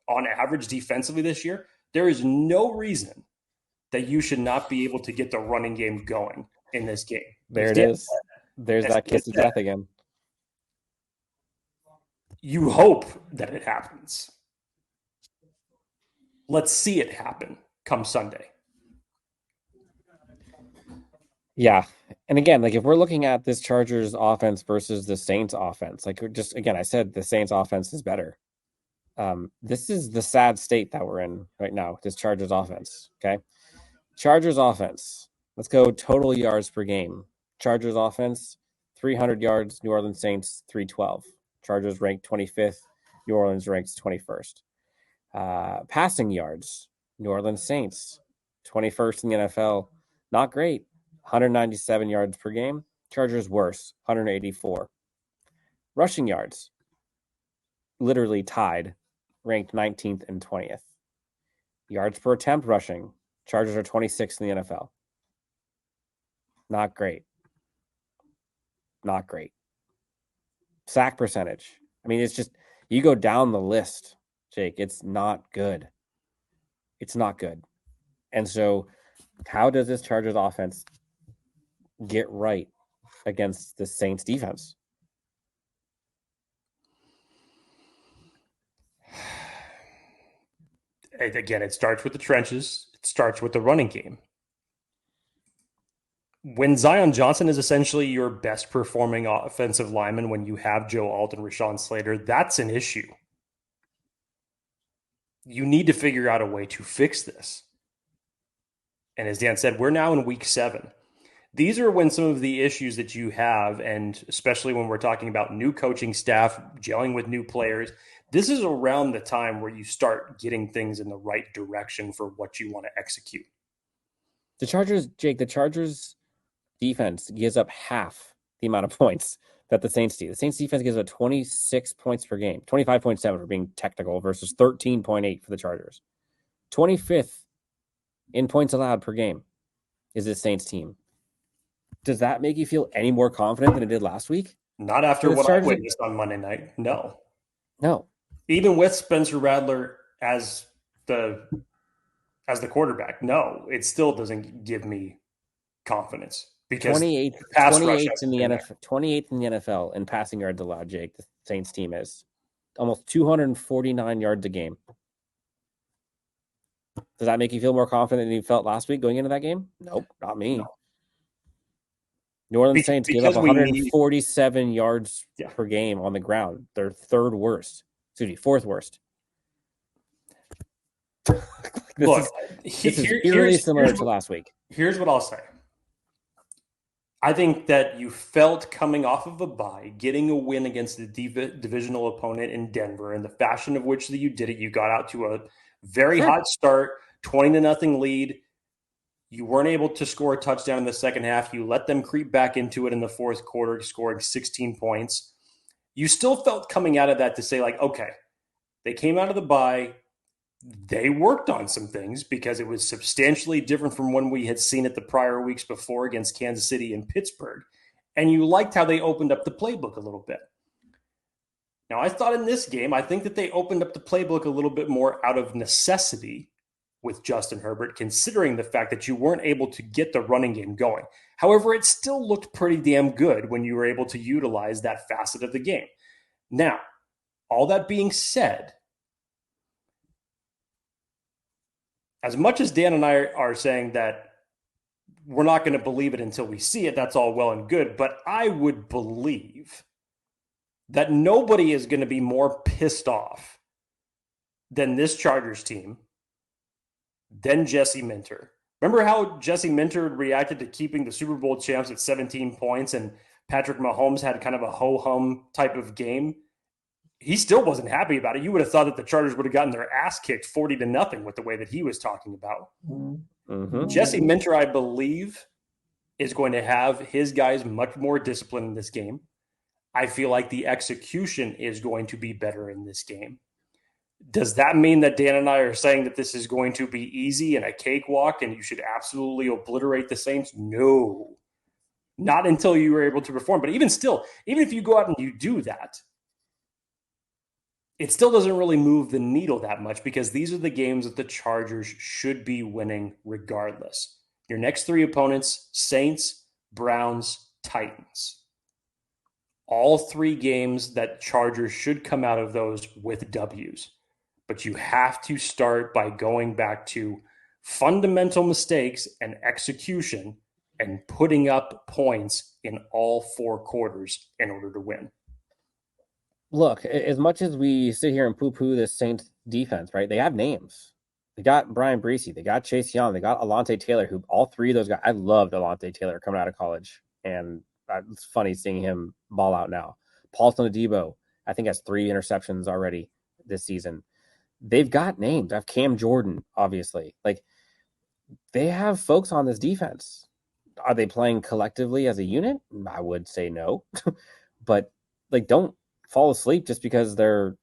on average defensively this year. There is no reason that you should not be able to get the running game going in this game. There it is. There's that kiss of death again. You hope that it happens. Let's see it happen come Sunday. Yeah. And again, like if we're looking at this Chargers offense versus the Saints offense, like just again, I said the Saints offense is better. This is the sad state that we're in right now, this Chargers offense. Okay. Chargers offense. Let's go total yards per game. Chargers offense, 300 yards. New Orleans Saints, 312. Chargers ranked 25th. New Orleans ranks 21st. Passing yards. New Orleans Saints, 21st in the NFL. Not great. 197 yards per game. Chargers worse, 184. Rushing yards. Literally tied. Ranked 19th and 20th. Yards per attempt rushing. Chargers are 26th in the NFL. Not great. Not great. Sack percentage. I mean, it's just, you go down the list, Jake. It's not good. It's not good. And so, how does this Chargers offense get right against the Saints defense? Again, it starts with the trenches. It starts with the running game. When Daiyan Johnson is essentially your best performing offensive lineman, when you have Joe Alt and Rashawn Slater, that's an issue. You need to figure out a way to fix this. And as Dan said, we're now in week 7. These are when some of the issues that you have, and especially when we're talking about new coaching staff, gelling with new players, this is around the time where you start getting things in the right direction for what you want to execute. The Chargers defense gives up half the amount of points that the Saints do. The Saints defense gives up 26 points per game, 25.7 for being technical versus 13.8 for the Chargers. 25th in points allowed per game is this Saints team. Does that make you feel any more confident than it did last week? Not after what I witnessed on Monday night. No. Even with Spencer Rattler as the quarterback, no, it still doesn't give me confidence. Because 28th in the NFL in passing yards allowed, Jake. The Saints team is almost 249 yards a game. Does that make you feel more confident than you felt last week going into that game? Nope, not me. No. New Orleans Saints gave up 147 yards per game on the ground. They're fourth worst. This is eerily similar to last week. Here's what I'll say. I think that you felt coming off of a bye, getting a win against the divisional opponent in Denver, in the fashion of which you did it. You got out to a very hot start, 20-0 lead. You weren't able to score a touchdown in the second half. You let them creep back into it in the fourth quarter, scoring 16 points. You still felt coming out of that to say, like, okay, they came out of the bye. They worked on some things because it was substantially different from when we had seen it the prior weeks before against Kansas City and Pittsburgh. And you liked how they opened up the playbook a little bit. Now, I thought in this game, I think that they opened up the playbook a little bit more out of necessity with Justin Herbert, considering the fact that you weren't able to get the running game going. However, it still looked pretty damn good when you were able to utilize that facet of the game. Now, all that being said, as much as Dan and I are saying that we're not going to believe it until we see it, that's all well and good, but I would believe that nobody is going to be more pissed off than this Chargers team, than Jesse Minter. Remember how Jesse Minter reacted to keeping the Super Bowl champs at 17 points and Patrick Mahomes had kind of a ho-hum type of game? He still wasn't happy about it. You would have thought that the Chargers would have gotten their ass kicked 40-0 with the way that he was talking about. Mm-hmm. Jesse Minter, I believe, is going to have his guys much more disciplined in this game. I feel like the execution is going to be better in this game. Does that mean that Dan and I are saying that this is going to be easy and a cakewalk and you should absolutely obliterate the Saints? No. Not until you were able to perform. But even still, even if you go out and you do that, it still doesn't really move the needle that much because these are the games that the Chargers should be winning regardless. Your next 3 opponents, Saints, Browns, Titans. All 3 games that Chargers should come out of those with W's. but you have to start by going back to fundamental mistakes and execution and putting up points in all 4 quarters in order to win. Look, as much as we sit here and poo-poo this Saints defense, right? They have names. They got Brian Breesy. They got Chase Young. They got Alante Taylor, who all 3 of those guys. I loved Alante Taylor coming out of college, and it's funny seeing him ball out now. Paulson Adebo, I think, has 3 interceptions already this season. They've got names. I have Cam Jordan, obviously. Like, they have folks on this defense. Are they playing collectively as a unit? I would say no. But, like, don't fall asleep just because they're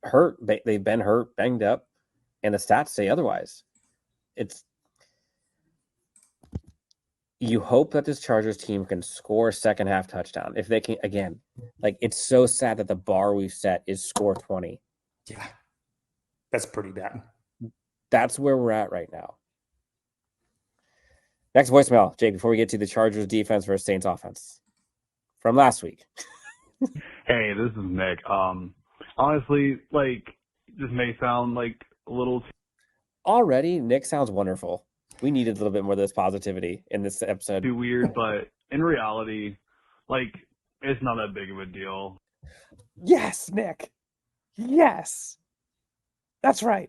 hurt. They've been hurt, banged up, and the stats say otherwise. You hope that this Chargers team can score a second half touchdown. If they can, again, like, it's so sad that the bar we've set is score 20. Yeah, that's pretty bad. That's where we're at right now. Next voicemail, Jake, before we get to the Chargers defense versus Saints offense from last week. Hey, this is Nick. Honestly, like, this may sound like a little Already, Nick sounds wonderful. We needed a little bit more of this positivity in this episode. too weird, but in reality, like, it's not that big of a deal. Yes, Nick. Yes. That's right.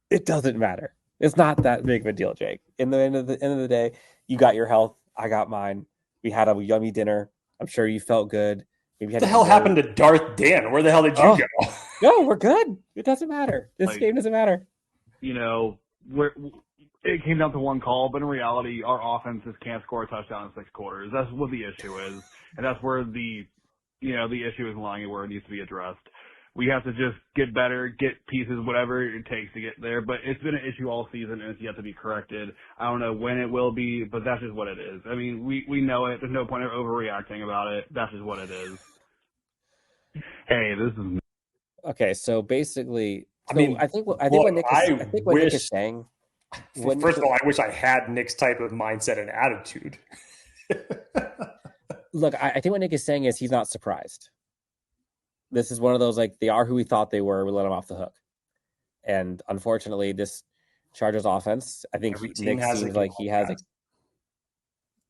It doesn't matter. It's not that big of a deal, Jake. In the end of the day, you got your health. I got mine. We had a yummy dinner. I'm sure you felt good. Maybe What the hell happened to Darth Dan? Where the hell did you go? No, we're good. It doesn't matter. This game doesn't matter. You know, it came down to one call, but in reality, our offenses can't score a touchdown in 6 quarters. That's what the issue is, and that's where the issue is lying and where it needs to be addressed. We have to just get better, get pieces, whatever it takes to get there. But it's been an issue all season, and it's yet to be corrected. I don't know when it will be, but that's just what it is. I mean, we know it. There's no point of overreacting about it. That's just what it is. Hey, this is okay. So basically, I think what Nick is saying. First of all, I wish I had Nick's type of mindset and attitude. Look, I think what Nick is saying is he's not surprised. This is one of those, like, they are who we thought they were. We let them off the hook. And unfortunately, this Chargers offense, I think Nick seems like he has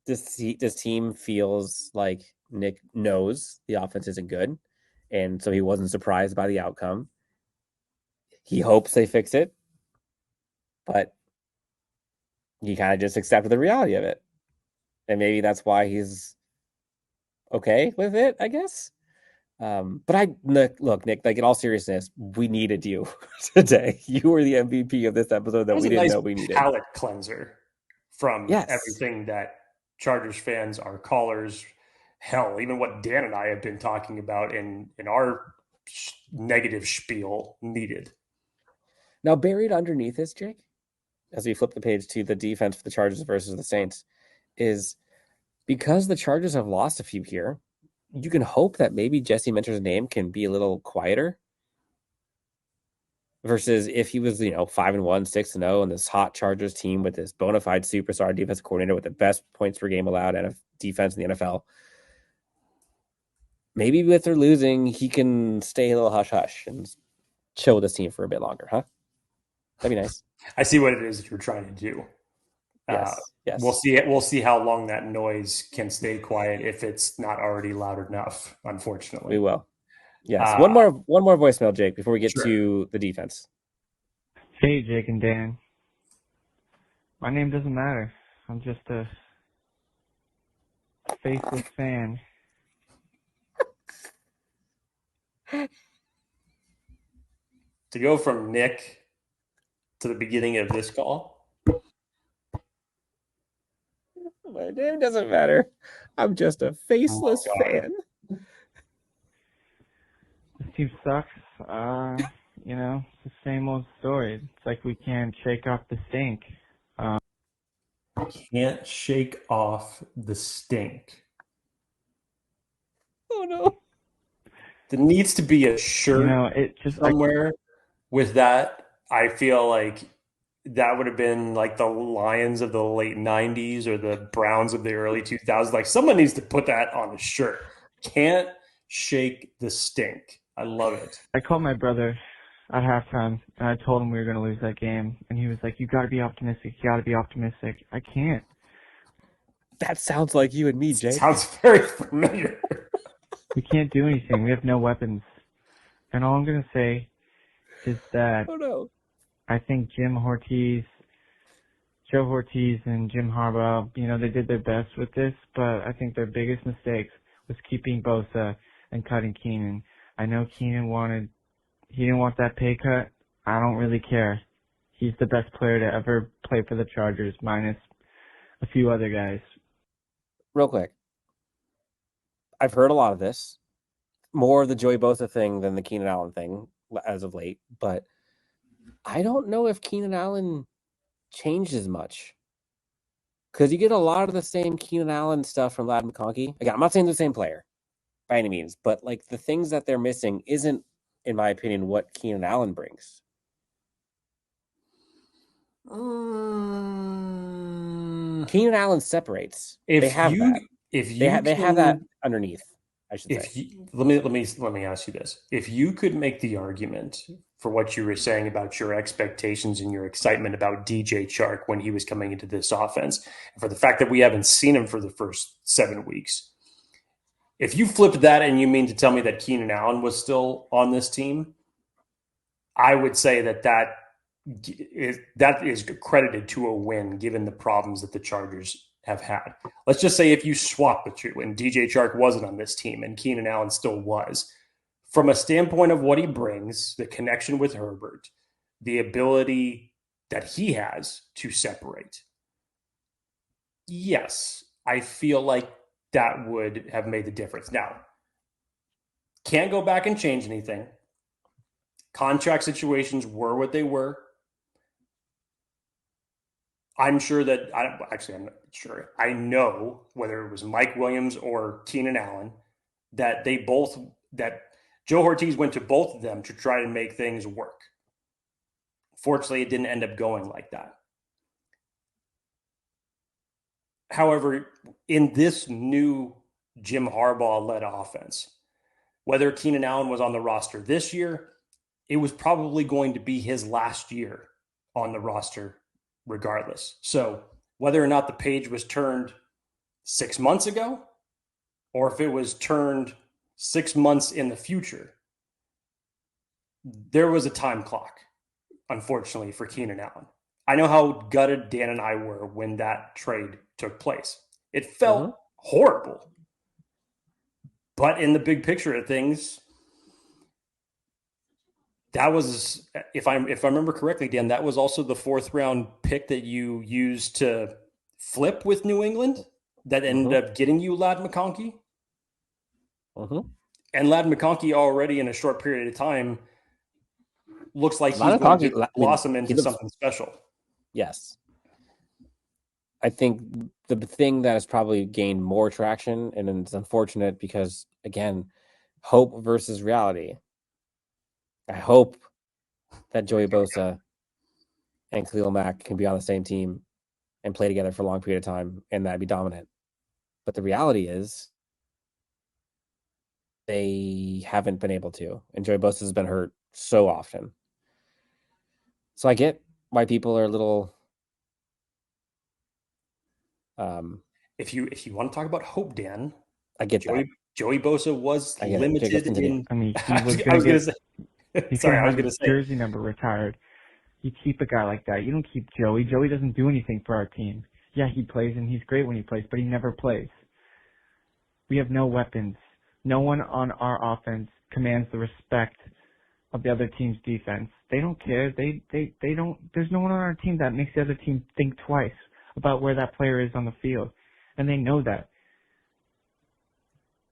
this team feels like Nick knows the offense isn't good. And so he wasn't surprised by the outcome. He hopes they fix it. But he kind of just accepted the reality of it. And maybe that's why he's okay with it, I guess. But look, Nick, like, in all seriousness, we needed you today. You were the MVP of this episode that we didn't know we needed. Palate cleanser from everything that Chargers fans, our callers, hell, even what Dan and I have been talking about in our negative spiel needed. Now, buried underneath this, Jake, as we flip the page to the defense for the Chargers versus the Saints, is because the Chargers have lost a few here, you can hope that maybe Jesse Minter's name can be a little quieter versus if he was, 5-1, 6-0, and this hot Chargers team with this bona fide superstar defensive coordinator with the best points per game allowed and defense in the NFL. Maybe with their losing, he can stay a little hush-hush and chill with this team for a bit longer, huh? That'd be nice. I see what it is that you're trying to do. Yes. We'll see it. We'll see how long that noise can stay quiet if it's not already loud enough. Unfortunately, we will. Yes. One more voicemail, Jake, before we get to the defense. Hey, Jake and Dan. My name doesn't matter. I'm just a faceless fan. To go from Nick to the beginning of this call. My name doesn't matter. I'm just a faceless fan. This team sucks. It's the same old story. It's like we can't shake off the stink. Can't shake off the stink. Oh, no. There needs to be a shirt somewhere with that. I feel like that would have been like the Lions of the late 90s or the Browns of the early 2000s. Like, someone needs to put that on a shirt. Can't shake the stink. I love it. I called my brother at halftime, and I told him we were going to lose that game, and he was like, "You got to be optimistic. You got to be optimistic." I can't. That sounds like you and me, Jake. Sounds very familiar. We can't do anything. We have no weapons. And all I'm going to say is that Oh no. I think Joe Ortiz and Jim Harbaugh, they did their best with this, but I think their biggest mistakes was keeping Bosa and cutting Keenan. I know Keenan he didn't want that pay cut. I don't really care. He's the best player to ever play for the Chargers, minus a few other guys. Real quick. I've heard a lot of this. More of the Joey Bosa thing than the Keenan Allen thing as of late, but I don't know if Keenan Allen changed as much. Because you get a lot of the same Keenan Allen stuff from Ladd McConkey. Again, I'm not saying the same player by any means, but like the things that they're missing isn't, in my opinion, what Keenan Allen brings. Keenan Allen separates. They have that underneath. I should say. Let me ask you this: if you could make the argument for what you were saying about your expectations and your excitement about DJ Chark when he was coming into this offense, and for the fact that we haven't seen him for the first 7 weeks, if you flipped that and you mean to tell me that Keenan Allen was still on this team, I would say that is credited to a win given the problems that the Chargers have had. Let's just say if you swap the two and DJ Chark wasn't on this team and Keenan Allen still was, from a standpoint of what he brings, the connection with Herbert, the ability that he has to separate, yes, I feel like that would have made the difference. Now, can't go back and change anything. Contract situations were what they were. I'm sure that I'm not sure. I know whether it was Mike Williams or Keenan Allen that Joe Ortiz went to both of them to try to make things work. Fortunately, it didn't end up going like that. However, in this new Jim Harbaugh-led offense, whether Keenan Allen was on the roster this year, it was probably going to be his last year on the roster regardless. So whether or not the page was turned 6 months ago or if it was turned 6 months in the future, there was a time clock, unfortunately, for Keenan Allen. I know how gutted Dan and I were when that trade took place. It felt horrible. But in the big picture of things, that was, if I remember correctly, Dan, that was also the 4th round pick that you used to flip with New England that ended up getting you Ladd McConkey. And Ladd McConkey already in a short period of time looks like he's going to blossom into something special. Yes. I think the thing that has probably gained more traction, and it's unfortunate because, again, hope versus reality. I hope that Joey Bosa and Khalil Mack can be on the same team and play together for a long period of time, and that'd be dominant. But the reality is they haven't been able to, and Joey Bosa has been hurt so often. So I get why people are a little. If you want to talk about hope, Dan, I get that. Joey Bosa was limited in. I mean, he was I was going to say. Sorry, I was going to say. Jersey number retired. You keep a guy like that. You don't keep Joey. Joey doesn't do anything for our team. Yeah, he plays and he's great when he plays, but he never plays. We have no weapons. No one on our offense commands the respect of the other team's defense. They don't care. They don't. There's no one on our team that makes the other team think twice about where that player is on the field, and they know that.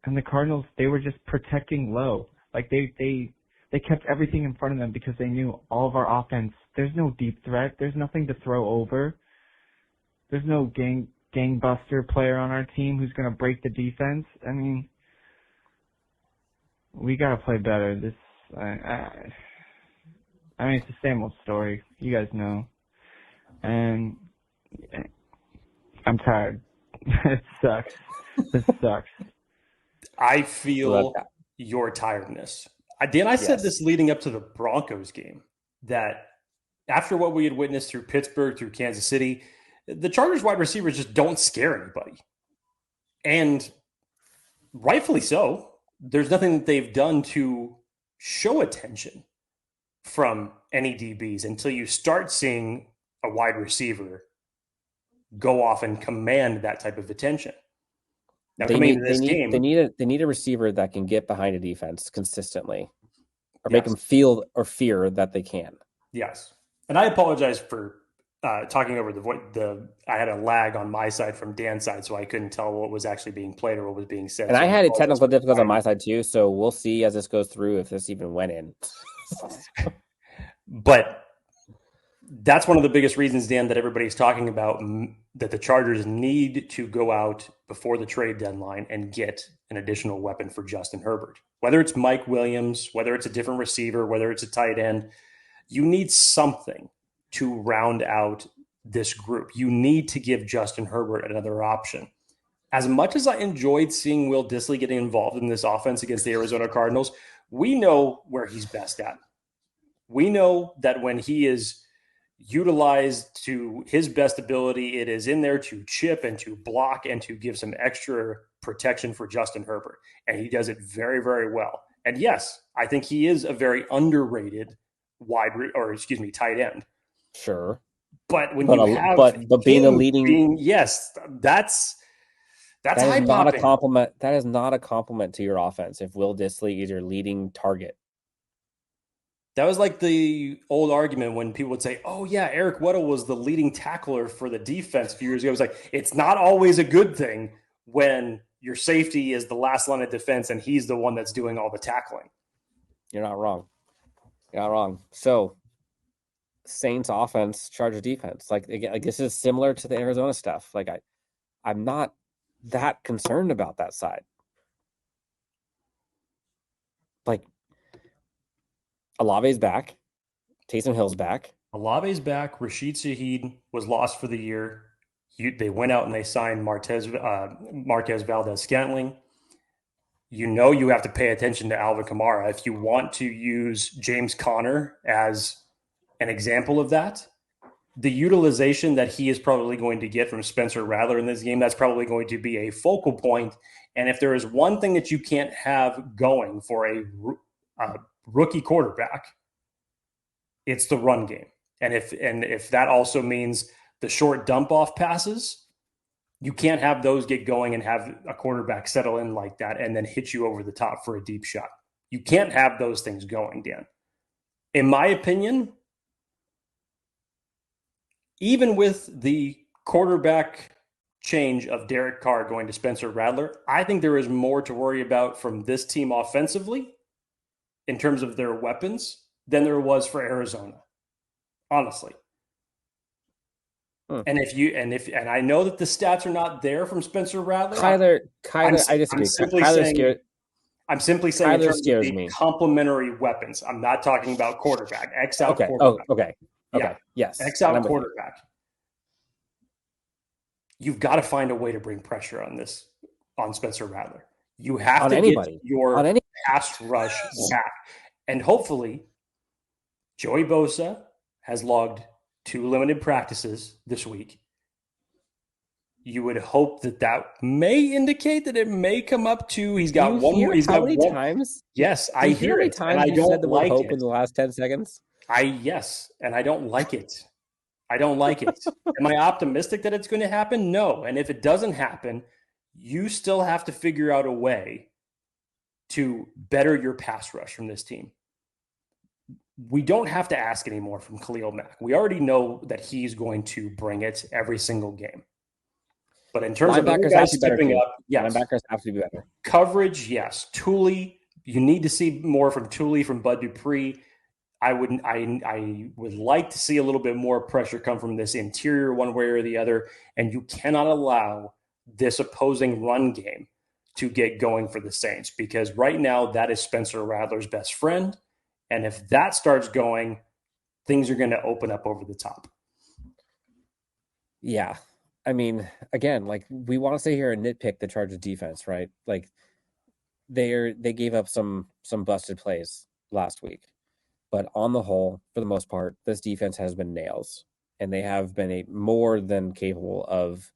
And the Cardinals, they were just protecting low. Like they kept everything in front of them because they knew all of our offense. There's no deep threat. There's nothing to throw over. There's no gangbuster player on our team who's going to break the defense. I mean, we got to play better. I mean, it's the same old story. You guys know. And I'm tired. It sucks. This sucks. I feel your tiredness. Dan, I said Yes. this leading up to the Broncos game, that after what we had witnessed through Pittsburgh, through Kansas City, the Chargers wide receivers just don't scare anybody. And rightfully so. There's nothing that they've done to show attention from any DBs until you start seeing a wide receiver go off and command that type of attention. Now, They coming need, into this they need, game, they need a receiver that can get behind a defense consistently, or make Yes. them feel or fear that they can. yes. And I apologize for talking over I had a lag on my side from Dan's side, so I couldn't tell what was actually being played or what was being said. And So I had a apologize technical for difficulties on my timing. side too, so we'll see as this goes through if this even went in. But that's one of the biggest reasons, Dan, that everybody's talking about, that the Chargers need to go out before the trade deadline and get an additional weapon for Justin Herbert. Whether it's Mike Williams, whether it's a different receiver, whether it's a tight end, you need something to round out this group. You need to give Justin Herbert another option. As much as I enjoyed seeing Will Dissly getting involved in this offense against the Arizona Cardinals, we know where he's best at. We know that when he is utilized to his best ability, it is in there to chip and to block and to give some extra protection for Justin Herbert. And he does it very, very well. And yes, I think he is a very underrated tight end. Sure. But when But you have but being a leading yes, that's that high is not a popping. compliment. That is not a compliment to your offense if Will Dissly is your leading target. That was like the old argument when people would say, oh, yeah, Eric Weddle was the leading tackler for the defense a few years ago. It was like, it's not always a good thing when your safety is the last line of defense and he's the one that's doing all the tackling. You're not wrong. You're not wrong. So, Saints offense, Chargers defense. Like this is similar to the Arizona stuff. Like I'm not that concerned about that side. Like, Olave's back. Taysom Hill's back. Olave's back. Rashid Shaheed was lost for the year. They went out and they signed Marquez Valdez-Scantling. You know you have to pay attention to Alvin Kamara. If you want to use James Conner as an example of that, the utilization that he is probably going to get from Spencer Rattler in this game, that's probably going to be a focal point. And if there is one thing that you can't have going for a rookie quarterback, it's the run game. And if that also means the short dump off passes, you can't have those get going and have a quarterback settle in like that and then hit you over the top for a deep shot. You can't have those things going, Dan. In my opinion, even with the quarterback change of Derek Carr going to Spencer Rattler, I think there is more to worry about from this team offensively in terms of their weapons than there was for Arizona, honestly. And I know that the stats are not there from Spencer Rattler. Kyler, I disagree. I'm simply saying in terms of the me. Complementary weapons. I'm not talking about quarterback. X out quarterback. Oh, okay. Okay. Yeah. Yes. X out quarterback. You've got to find a way to bring pressure on Spencer Rattler. You have to get your pass rush back. And hopefully, Joey Bosa has logged 2 limited practices this week. You would hope that may indicate that it may come up to he's got one more. He's got one times. Yes, I hear it. And I don't like it. In the last 10 seconds. And I don't like it. I don't like it. Am I optimistic that it's going to happen? No. And if it doesn't happen, you still have to figure out a way to better your pass rush from this team. We don't have to ask anymore from Khalil Mack. We already know that he's going to bring it every single game. But in terms of guys stepping up, yes. Linebackers have to be better. Coverage, yes. Tuli, you need to see more from Tuli, from Bud Dupree. I would like to see a little bit more pressure come from this interior one way or the other, and you cannot allow this opposing run game to get going for the Saints, because right now that is Spencer Rattler's best friend. And if that starts going, things are going to open up over the top. Yeah. I mean, again, like, we want to sit here and nitpick the Chargers defense, right? Like, they gave up some busted plays last week. But on the whole, for the most part, this defense has been nails, and they have been more than capable of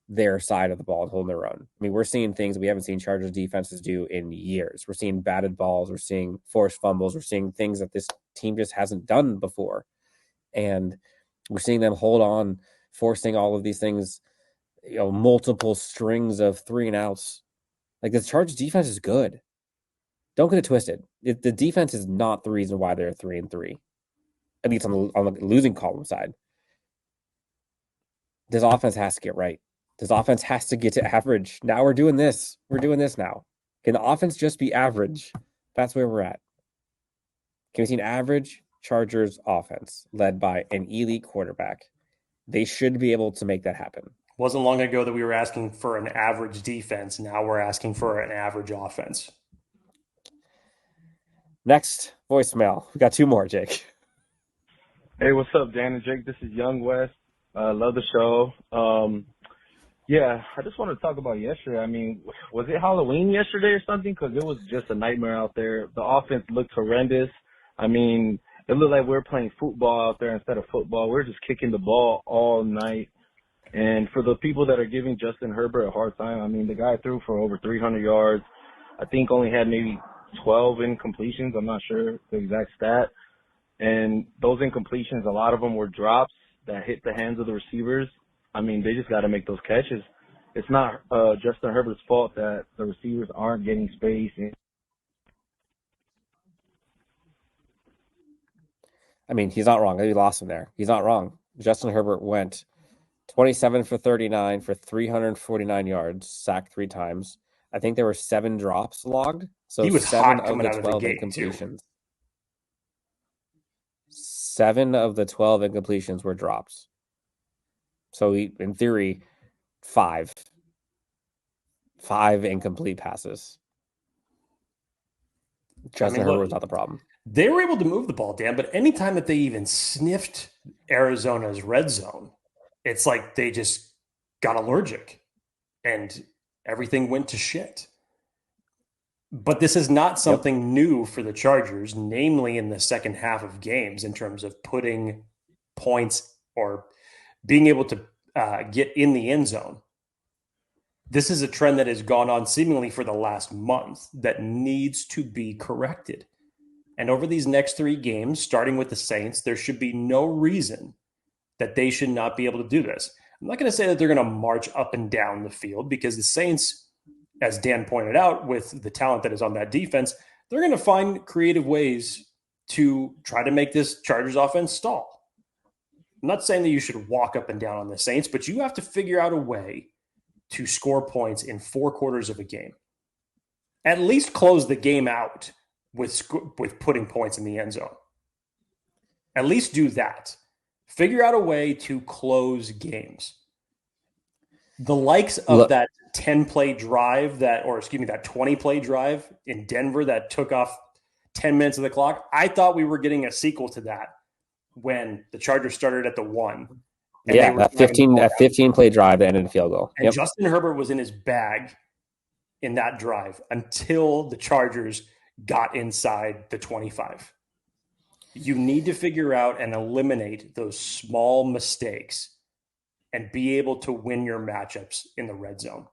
their side of the ball and holding their own. I mean, we're seeing things we haven't seen Chargers defenses do in years. We're seeing batted balls. We're seeing forced fumbles. We're seeing things that this team just hasn't done before. And we're seeing them hold on, forcing all of these things, multiple strings of 3 and outs. Like, the Chargers defense is good. Don't get it twisted. The defense is not the reason why they're 3-3. At least on the losing column side. This offense has to get right. This offense has to get to average. Now we're doing this. We're doing this now. Can the offense just be average? That's where we're at. Can we see an average Chargers offense led by an elite quarterback? They should be able to make that happen. Wasn't long ago that we were asking for an average defense. Now we're asking for an average offense. Next voicemail. We got 2 more, Jake. Hey, what's up, Dan and Jake? This is Young West. Love the show. Yeah, I just want to talk about yesterday. I mean, was it Halloween yesterday or something? Because it was just a nightmare out there. The offense looked horrendous. I mean, it looked like we were playing football out there instead of football. We were just kicking the ball all night. And for the people that are giving Justin Herbert a hard time, I mean, the guy threw for over 300 yards. I think only had maybe 12 incompletions. I'm not sure the exact stat. And those incompletions, a lot of them were drops that hit the hands of the receivers. I mean, they just got to make those catches. It's not Justin Herbert's fault that the receivers aren't getting space. I mean, he's not wrong. We lost him there. He's not wrong. Justin Herbert went 27 for 39 for 349 yards, sacked 3 times. I think there were 7 drops logged. So he was 7 hot coming out of the gate, incompletions. 7 of the 12 incompletions were drops. So in theory, 5 incomplete passes. Justin Herbert was not the problem. They were able to move the ball, Dan, but anytime that they even sniffed Arizona's red zone, it's like they just got allergic and everything went to shit. But this is not something new for the Chargers, namely in the second half of games in terms of putting points or being able to get in the end zone. This is a trend that has gone on seemingly for the last month that needs to be corrected. And over these next 3 games, starting with the Saints, there should be no reason that they should not be able to do this. I'm not going to say that they're going to march up and down the field because the Saints, as Dan pointed out, with the talent that is on that defense, they're going to find creative ways to try to make this Chargers offense stall. I'm not saying that you should walk up and down on the Saints, but you have to figure out a way to score points in 4 quarters of a game. At least close the game out with putting points in the end zone. At least do that. Figure out a way to close games. The likes of that 10-play drive that 20-play drive in Denver that took off 10 minutes of the clock, I thought we were getting a sequel to that when the Chargers started at the 1. Yeah, that 15-play drive that ended in a field goal. And Justin Herbert was in his bag in that drive until the Chargers got inside the 25. You need to figure out and eliminate those small mistakes and be able to win your matchups in the red zone.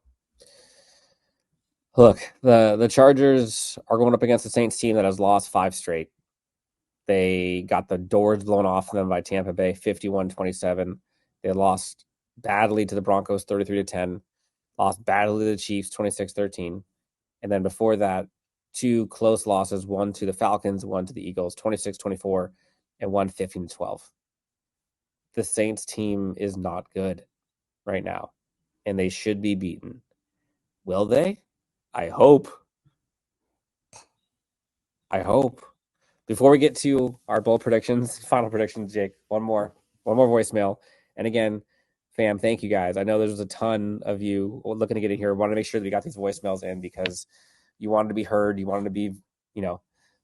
Look, the Chargers are going up against the Saints team that has lost 5 straight. They got the doors blown off of them by Tampa Bay, 51-27. They lost badly to the Broncos, 33-10. Lost badly to the Chiefs, 26-13. And then before that, 2 close losses, one to the Falcons, one to the Eagles, 26-24, and one 15-12. The Saints team is not good right now, and they should be beaten. Will they? I hope. Before we get to our bold predictions, final predictions, Jake, one more voicemail. And again, fam, thank you guys. I know there's a ton of you looking to get in here. Want to make sure that we got these voicemails in because you wanted to be heard. You wanted to be,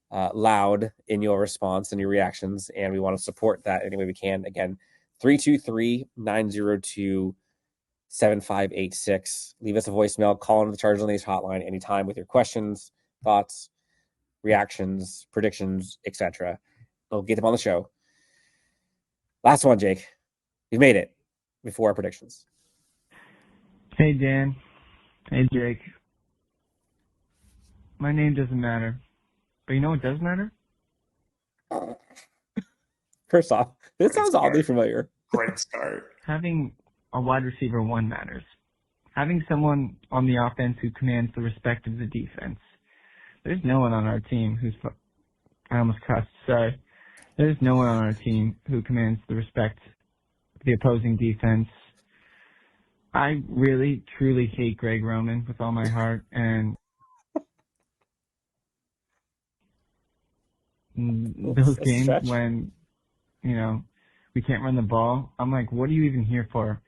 loud in your response and your reactions. And we want to support that any way we can. Again, 323-902-7586. Leave us a voicemail. Call into the Chargers on these hotline anytime with your questions, thoughts, reactions, predictions, etc. We'll get them on the show. Last one, Jake. We made it before our predictions. Hey, Dan. Hey, Jake. My name doesn't matter. But you know what does matter? First off, this sounds oddly familiar. Great start. Having a wide receiver one matters. Having someone on the offense who commands the respect of the defense. There's no one on our team who's... I almost cussed. Sorry. There's no one on our team who commands the respect of the opposing defense. I really, truly hate Greg Roman with all my heart, and those games when, we can't run the ball, I'm like, what are you even here for?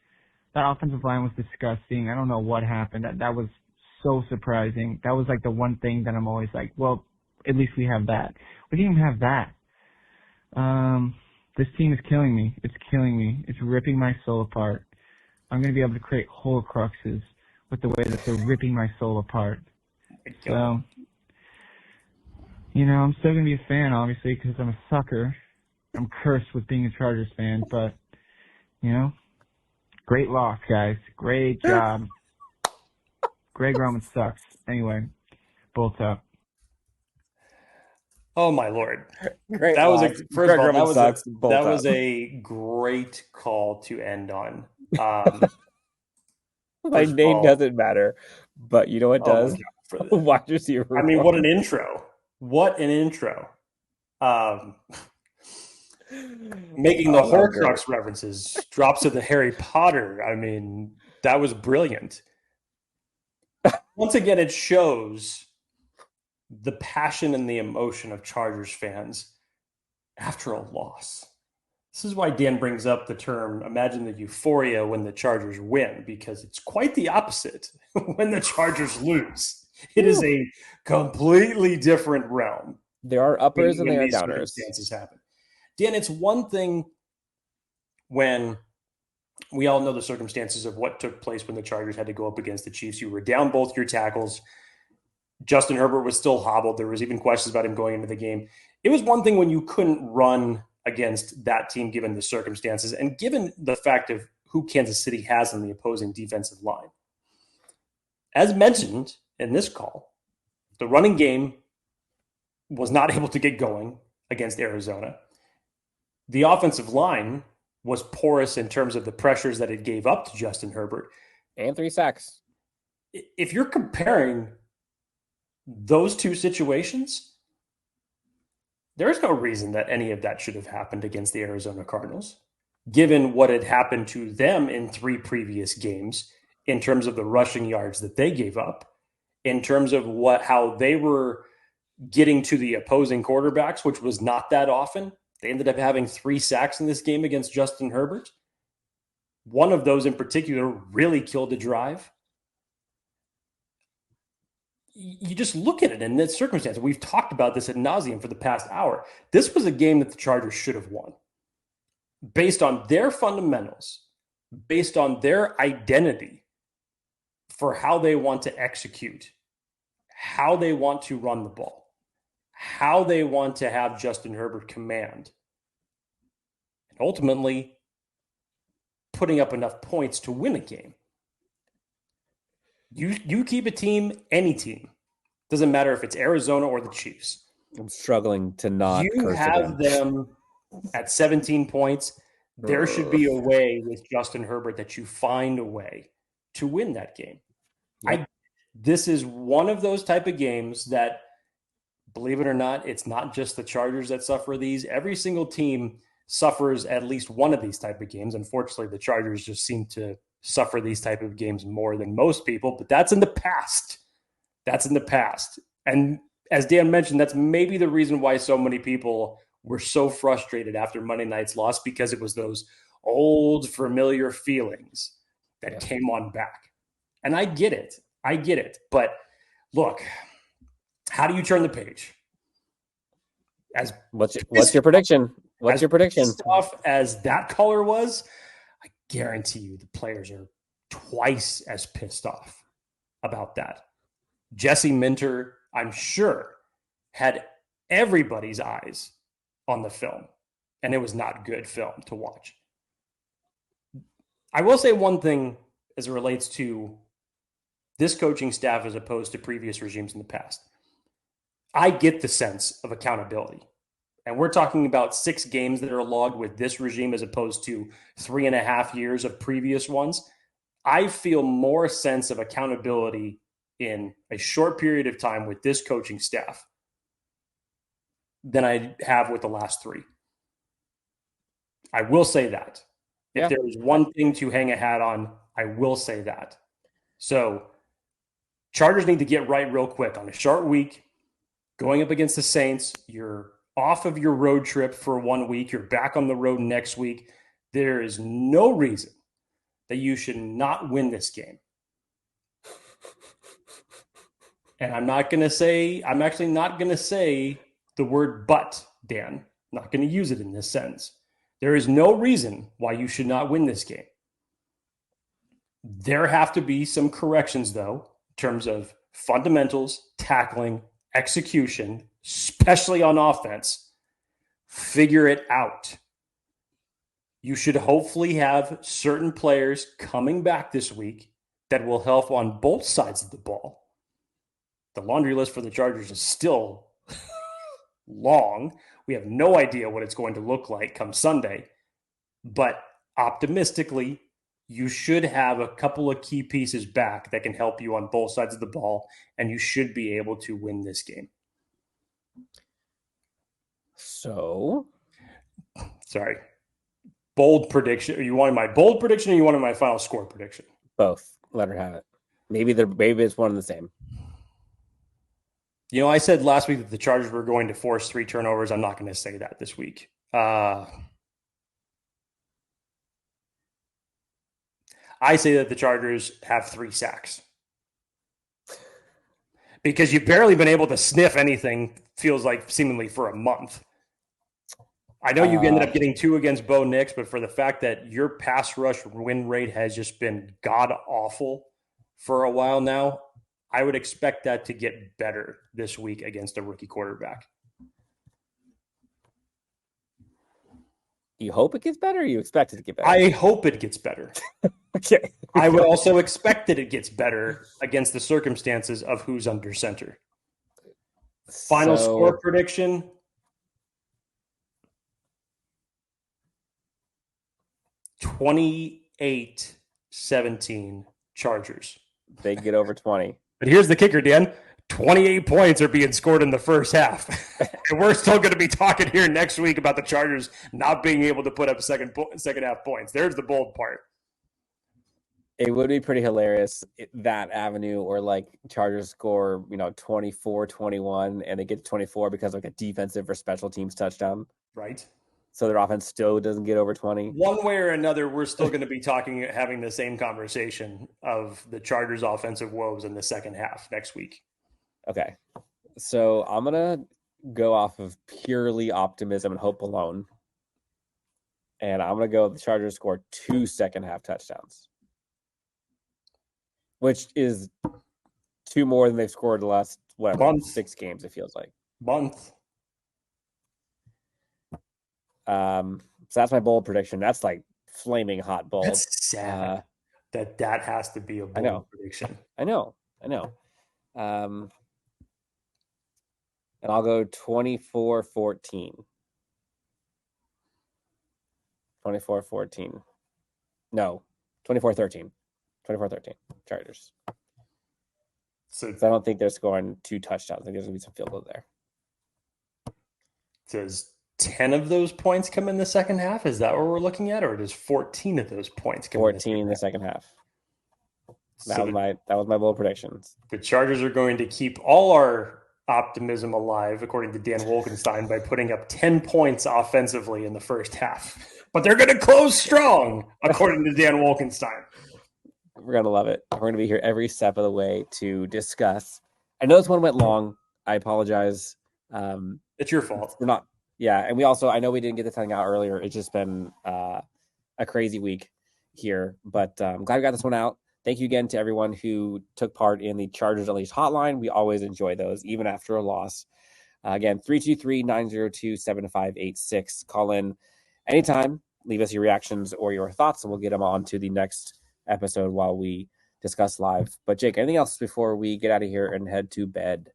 That offensive line was disgusting. I don't know what happened. That was so surprising. That was like the one thing that I'm always like, well, at least we have that. We didn't even have that. This team is killing me. It's killing me. It's ripping my soul apart. I'm going to be able to create whole cruxes with the way that they're ripping my soul apart. So, I'm still going to be a fan, obviously, because I'm a sucker. I'm cursed with being a Chargers fan, but, great loss, guys. Great job. Greg Roman sucks. Anyway, bolts up. Oh my Lord! Great that loss. was first of all, that was up. a great call to end on. My name doesn't matter, but you know what does? Wide receiver. I mean, what an intro! What an intro! Making the Horcrux references, drops of the Harry Potter. I mean, that was brilliant. Once again, it shows the passion and the emotion of Chargers fans after a loss. This is why Dan brings up the term, imagine the euphoria when the Chargers win, because it's quite the opposite when the Chargers lose. It is a completely different realm. There are uppers and there are downers. Circumstances happen. Dan, it's one thing when we all know the circumstances of what took place when the Chargers had to go up against the Chiefs. You were down both your tackles. Justin Herbert was still hobbled. There was even questions about him going into the game. It was one thing when you couldn't run against that team given the circumstances and given the fact of who Kansas City has in the opposing defensive line. As mentioned in this call, the running game was not able to get going against Arizona. The offensive line was porous in terms of the pressures that it gave up to Justin Herbert. And 3 sacks. If you're comparing those two situations, there's no reason that any of that should have happened against the Arizona Cardinals, given what had happened to them in 3 previous games in terms of the rushing yards that they gave up, in terms of how they were getting to the opposing quarterbacks, which was not that often. They ended up having 3 sacks in this game against Justin Herbert. One of those in particular really killed the drive. You just look at it in that circumstance. We've talked about this ad nauseum for the past hour. This was a game that the Chargers should have won. Based on their fundamentals, based on their identity for how they want to execute, how they want to run the ball, how they want to have Justin Herbert command, and ultimately putting up enough points to win a game. You keep a team, any team. Doesn't matter if it's Arizona or the Chiefs. I'm struggling to not. You have them at 17 points. There should be a way with Justin Herbert that you find a way to win that game. Yep. This is one of those type of games that, believe it or not, it's not just the Chargers that suffer these. Every single team suffers at least one of these type of games. Unfortunately, the Chargers just seem to suffer these type of games more than most people, but that's in the past. That's in the past. And as Dan mentioned, that's maybe the reason why so many people were so frustrated after Monday night's loss, because it was those old familiar feelings that came on back. And I get it. But look, how do you turn the page? What's your prediction? What's your prediction? Tough as that color was, I guarantee you the players are twice as pissed off about that. Jesse Minter, I'm sure, had everybody's eyes on the film, and it was not good film to watch. I will say one thing as it relates to this coaching staff as opposed to previous regimes in the past. I get the sense of accountability. And we're talking about 6 games that are logged with this regime as opposed to 3.5 years of previous ones. I feel more sense of accountability in a short period of time with this coaching staff than I have with the last 3. I will say that. Yeah. If there is one thing to hang a hat on, I will say that. So Chargers need to get right real quick on a short week, going up against the Saints. You're off of your road trip for 1 week. You're back on the road next week. There is no reason that you should not win this game. And I'm actually not going to say the word but, Dan. I'm not going to use it in this sentence. There is no reason why you should not win this game. There have to be some corrections, though, in terms of fundamentals, tackling, execution, especially on offense. Figure it out. You should hopefully have certain players coming back this week that will help on both sides of the ball. The laundry list for the Chargers is still long. We have no idea what it's going to look like come Sunday. But optimistically, you should have a couple of key pieces back that can help you on both sides of the ball, and you should be able to win this game. So, sorry. Bold prediction. You wanted my bold prediction or you wanted my final score prediction? Both. Let her have it. Maybe it's one and the same. You know, I said last week that the Chargers were going to force 3 turnovers. I'm not going to say that this week. I say that the Chargers have 3 sacks. Because you've barely been able to sniff anything, feels like seemingly for a month. I know you ended up getting 2 against Bo Nix, but for the fact that your pass rush win rate has just been god-awful for a while now, I would expect that to get better this week against a rookie quarterback. You hope it gets better or you expect it to get better? I hope it gets better. Okay. I would also expect that it gets better against the circumstances of who's under center. Final score prediction. 28-17 Chargers. They get over 20. But here's the kicker, Dan. 28 points are being scored in the first half. And we're still going to be talking here next week about the Chargers not being able to put up second half points. There's the bold part. It would be pretty hilarious, that avenue, or like Chargers score, 24-21, and they get to 24 because of like a defensive or special teams touchdown. Right. So their offense still doesn't get over 20. One way or another, we're still going to be having the same conversation of the Chargers' offensive woes in the second half next week. Okay. So I'm going to go off of purely optimism and hope alone. And I'm going to go the Chargers score 2 second half touchdowns, which is 2 more than they've scored the last 6 games, it feels like. Month. So that's my bold prediction. That's like flaming hot bold. That's sad that has to be a bold prediction. I know. And I'll go 24-14. 24-14. No, 24-13. 24-13. Chargers. So I don't think they're scoring 2 touchdowns. I think there's going to be some field goal there. Does 10 of those points come in the second half? Is that what we're looking at? Or does 14 of those points come 14 in the second half? That was my bold predictions. The Chargers are going to keep all our optimism alive, according to Dan Wolkenstein, by putting up 10 points offensively in the first half. But they're going to close strong, according to Dan Wolkenstein. We're going to love it. We're going to be here every step of the way to discuss. I know this one went long. I apologize. It's your fault. We're not. Yeah, and I know we didn't get this thing out earlier. It's just been a crazy week here, but I'm glad we got this one out. Thank you again to everyone who took part in the Chargers Unleashed hotline. We always enjoy those, even after a loss. Again, 323-902-7586. Call in anytime. Leave us your reactions or your thoughts, and we'll get them on to the next episode while we discuss live. But Jake, anything else before we get out of here and head to bed?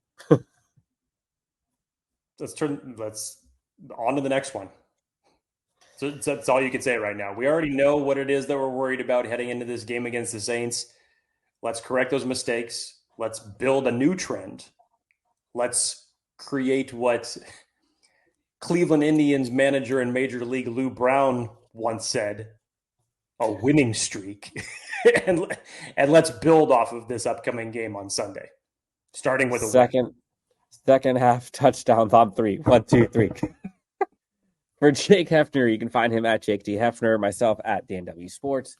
Let's on to the next one. So that's all you can say right now. We already know what it is that we're worried about heading into this game against the Saints. Let's correct those mistakes. Let's build a new trend. Let's create what Cleveland Indians manager in Major League Lou Brown once said, a winning streak. and let's build off of this upcoming game on Sunday, starting with a second half touchdowns on 3. 1, 2, 3. For Jake Hefner, you can find him at Jake D. Hefner, myself at DNW Sports.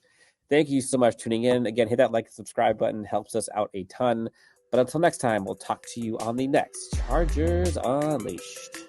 Thank you so much for tuning in. Again, hit that like and subscribe button. Helps us out a ton. But until next time, we'll talk to you on the next Chargers Unleashed.